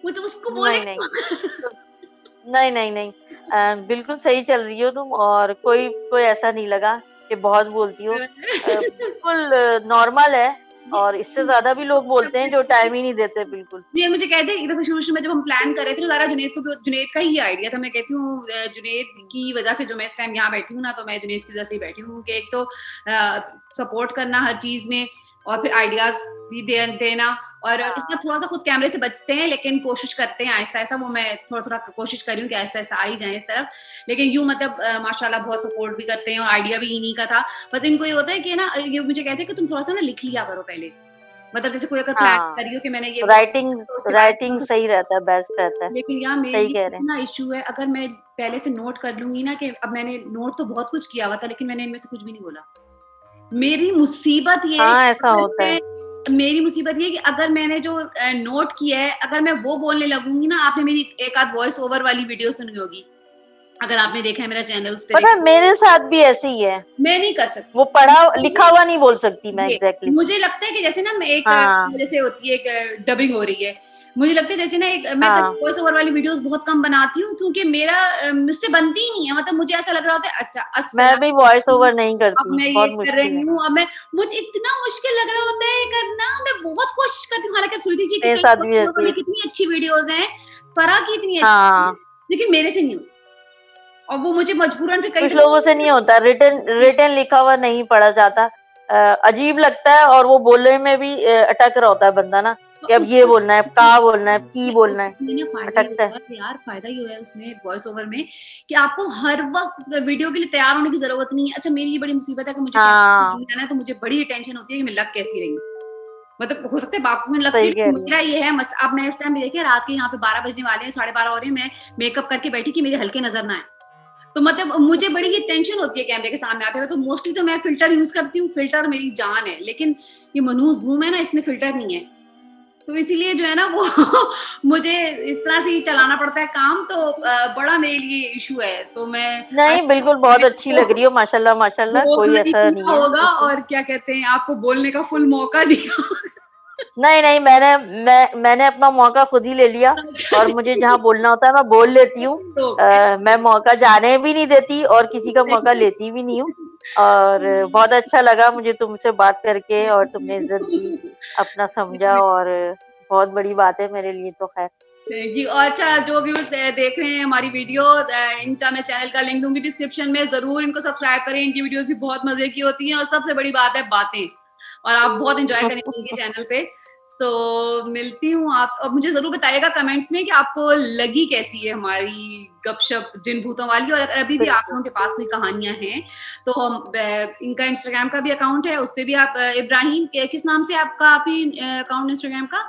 मुझे उसको बोलने नहीं, नहीं। का तो नहीं, नहीं, नहीं। बिल्कुल सही चल रही हो तुम, और कोई कोई ऐसा नहीं लगा कि बहुत बोलती हो। बिल्कुल नॉर्मल है, और इससे ज़्यादा भी लोग बोलते हैं जो टाइम ही नहीं देते बिल्कुल। ये मुझे कहते एक दफ़ा शुरू-शुरू में जब हम प्लान कर रहे थे ना, ज़ारा जुनैद को भी, जुनैद का ही आइडिया था। मैं कहती हूँ जुनैद हुँ, की वज़ह से जो मैं इस टाइम यहाँ बैठी हूँ ना, तो मैं जुनैद की वज़ह से ही बैठी हूँ कि एक तो सपोर्ट करना हर चीज़ में, और फिर आइडियाज़ भी देना, और इसमें हाँ, थोड़ा-सा खुद कैमरे से बचते हैं, लेकिन कोशिश करते हैं आहिस्ता-आहिस्ता, वो मैं थोड़ा-थोड़ा कोशिश कर रही हूँ कि आहिस्ता-आहिस्ता आ ही जाएँ इस तरफ। लेकिन यूँ मतलब माशाल्लाह बहुत सपोर्ट भी करते हैं, और आइडिया भी इन्हीं का था। बस इनको ये होता है कि ना, ये मुझे कहते हैं कि तुम थोड़ा-सा ना लिख लिया करो पहले। मतलब जैसे कोई अगर प्लान कर हाँ। रही हो कि मैंने ये राइटिंग तो उसके बारे राइटिंग में, सही रहता है, बेस्ट रहता है। लेकिन यहाँ मेरे सही लिए कह रहे हैं। इतना इश्यू है, अगर मैं पहले से नोट कर लूँगी ना, कि अब मैंने नोट तो बहुत कुछ किया हुआ था, लेकिन मैंने इनमें से कुछ भी नहीं बोला। मेरी मुसीबत ये है हाँ, कि ऐसा होता है। मेरी मुसीबत ये है कि अगर मैंने जो नोट किया है, अगर मैं वो बोलने लगूँगी ना, आपने मेरी एक आध वॉइस ओवर वाली वीडियो सुनी होगी। अगर आपने देखा है मेरा चैनल, उस पे पता देखा, है, मेरे साथ भी ऐसे ही है। मैं नहीं कर सकती। वो पढ़ा लिखा हुआ नहीं बोल सकती मैं ये एग्ज़ैक्टली। मुझे लगता है कि जैसे ना मैं एक हाँ, जैसे होती है एक डबिंग हो रही है। मुझे लगता है जैसे ना एक मैं तब हाँ। वॉइस ओवर वाली वीडियोज़ बहुत कम बनाती हूँ, क्योंकि मेरा मुझसे बनती ही नहीं है। मतलब मुझे ऐसा लग रहा होता है, अच्छा मैं भी अस्सलाम वॉइस वालेकुम, ओवर नहीं अब करती, मैं ये बहुत कर मुश्किल रही है। हूँ, अब मैं मुझे इतना मुश्किल लग रहा होता है करना, मैं बहुत कोशिश करती हूँ। हालाँकि सुनिधि जी की मेरे कई साथ भी वॉइस ओवर ऐसी है। वाली कितनी अच्छी वीडियोज़ हैं, फराह की इतनी अच्छी है, हाँ, लेकिन मेरे से नहीं होती, और वो मुझे मजबूरन फिर कई कुछ लोगों से नहीं होता, रिटन दफ़ा रिटन लिखा हुआ नहीं पढ़ा जाता। अजीब लगता है, और वो बोलने में भी अटक रहा होता है बंदा ना, तो कि अब ये उसमें बोलना है, अब का बोलना है, अब की बोलना है, उसमें ना फ़ायदा ये अटकता है। हुआ कि यार, फ़ायदा ये हुआ है उसमें वॉइस ओवर में, कि आपको हर वक़्त वीडियो के लिए तैयार होने की ज़रूरत नहीं है। अच्छा, मेरी ये बड़ी मुसीबत है कि मुझे कैमरे हाँ, से दूर जाना है, तो मुझे बड़ी टेंशन होती है कि मैं लग कैसी रही हूँ। मतलब हो सकता है बापू में लगती सही हूँ, कह लेकिन रही हैं। मेरा ये है अब मैं इस टाइम भी देखिए, रात के यहाँ पे 12 बजने वाले हैं, 12:30 हो रहे हैं, मैं मेकअप करके बैठी कि मेरे हल्के नज़र ना आए। तो मतलब मुझे बड़ी ये टेंशन होती है कैमरे के सामने आते हुए, तो मोस्टली तो मैं फ़िल्टर यूज़ करती हूँ, फ़िल्टर मेरी जान है। लेकिन ये मनहूस ज़ूम है ना, इसमें फ़िल्टर नहीं है। तो इसीलिए जो है ना वो मुझे इस तरह से ही चलाना पड़ता है काम, तो बड़ा मेरे लिए इश्यू है। तो मैं आज नहीं, बिल्कुल बहुत अच्छी लग को रही हो, माशाल्लाह, माशाल्लाह, रोक कोई नहीं ऐसा नहीं किया है होगा, इसमें। और क्या कहते हैं, आपको बोलने का फुल मौका दिया। नहीं, नहीं, मैंने अपना मौका खुद ही ले लिया, अच्छा, और मुझे जहाँ बोलना होता है मैं बोल लेती हूँ। ओके। मैं मौका जाने भी नहीं देती, और किसी का मौका लेती भी नहीं हूँ। और बहुत अच्छा लगा मुझे तुमसे बात करके, और तुमने इज़्ज़त दी, अपना समझा, और बहुत बड़ी बात है मेरे लिए तो ख़ैर। Thank you. और अच्छा, जो व्यूअर्स देख रहे हैं हमारी वीडियो, इनका मैं चैनल का लिंक दूँगी डिस्क्रिप्शन में, ज़रूर इनको सब्सक्राइब करें, इनकी वीडियोज़ भी बहुत मज़े की होती हैं, और सबसे बड़ी बात है बातें, और आप बहुत एन्जॉय करेंगे इनके चैनल पे। सो मिलती हूँ आप, और मुझे ज़रूर बताइएगा कमेंट्स में कि आपको लगी कैसी है हमारी गपशप जिन भूतों वाली, और अगर अभी भी आप बिल्कुल। लोगों के पास कोई कहानियाँ हैं, तो हम इनका इंस्टाग्राम का भी अकाउंट है, उस पे भी आप इब्राहिम किस नाम से आपका अकाउंट इंस्टाग्राम का?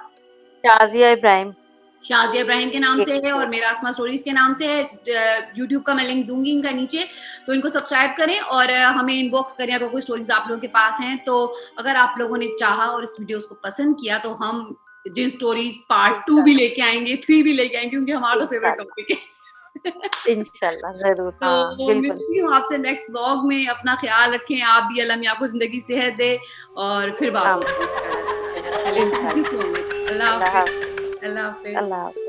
शाज़िया इब्राहिम। शाज़िया इब्राहिम के नाम से है, और बिल्कुल। मेरा आसमा स्टोरीज़ के नाम से है। यूट्यूब का मैं लिंक दूँगी इनका नीचे, तो इनको सब्सक्राइब करें, और हमें इनबॉक्स करें अगर कोई स्टोरीज़ आप लोगों के पास हैं। तो अगर आप लोगों ने चाहा और इस वीडियोज़ को पसंद किया, तो हम जिन स्टोरीज़ पार्ट 2 भी इंशाल्लाह, लेके आएँगे, 3 भी लेके आएँगे, क्योंकि हमारा तो फेवरेट इंशाल्लाह, टॉपिक है। इंशाल्लाह, ज़रूर, हाँ, तो बिल्कुल। मिलती हूँ आपसे नेक्स्ट व्लॉग में, अपना ख़्याल रखें, आप भी, अल्लाह मियाँ आपको ज़िंदगी सेहत दे, और फिर बात आमीन, होगी इंशाल्लाह। चलिए, थैंक यू इंशाल्लाह। So much. अल्लाह अल्लाह हाफ़िज़। हाफ़िज़, अल्लाह हाफ़िज़। अल्लाह हाफ़िज़।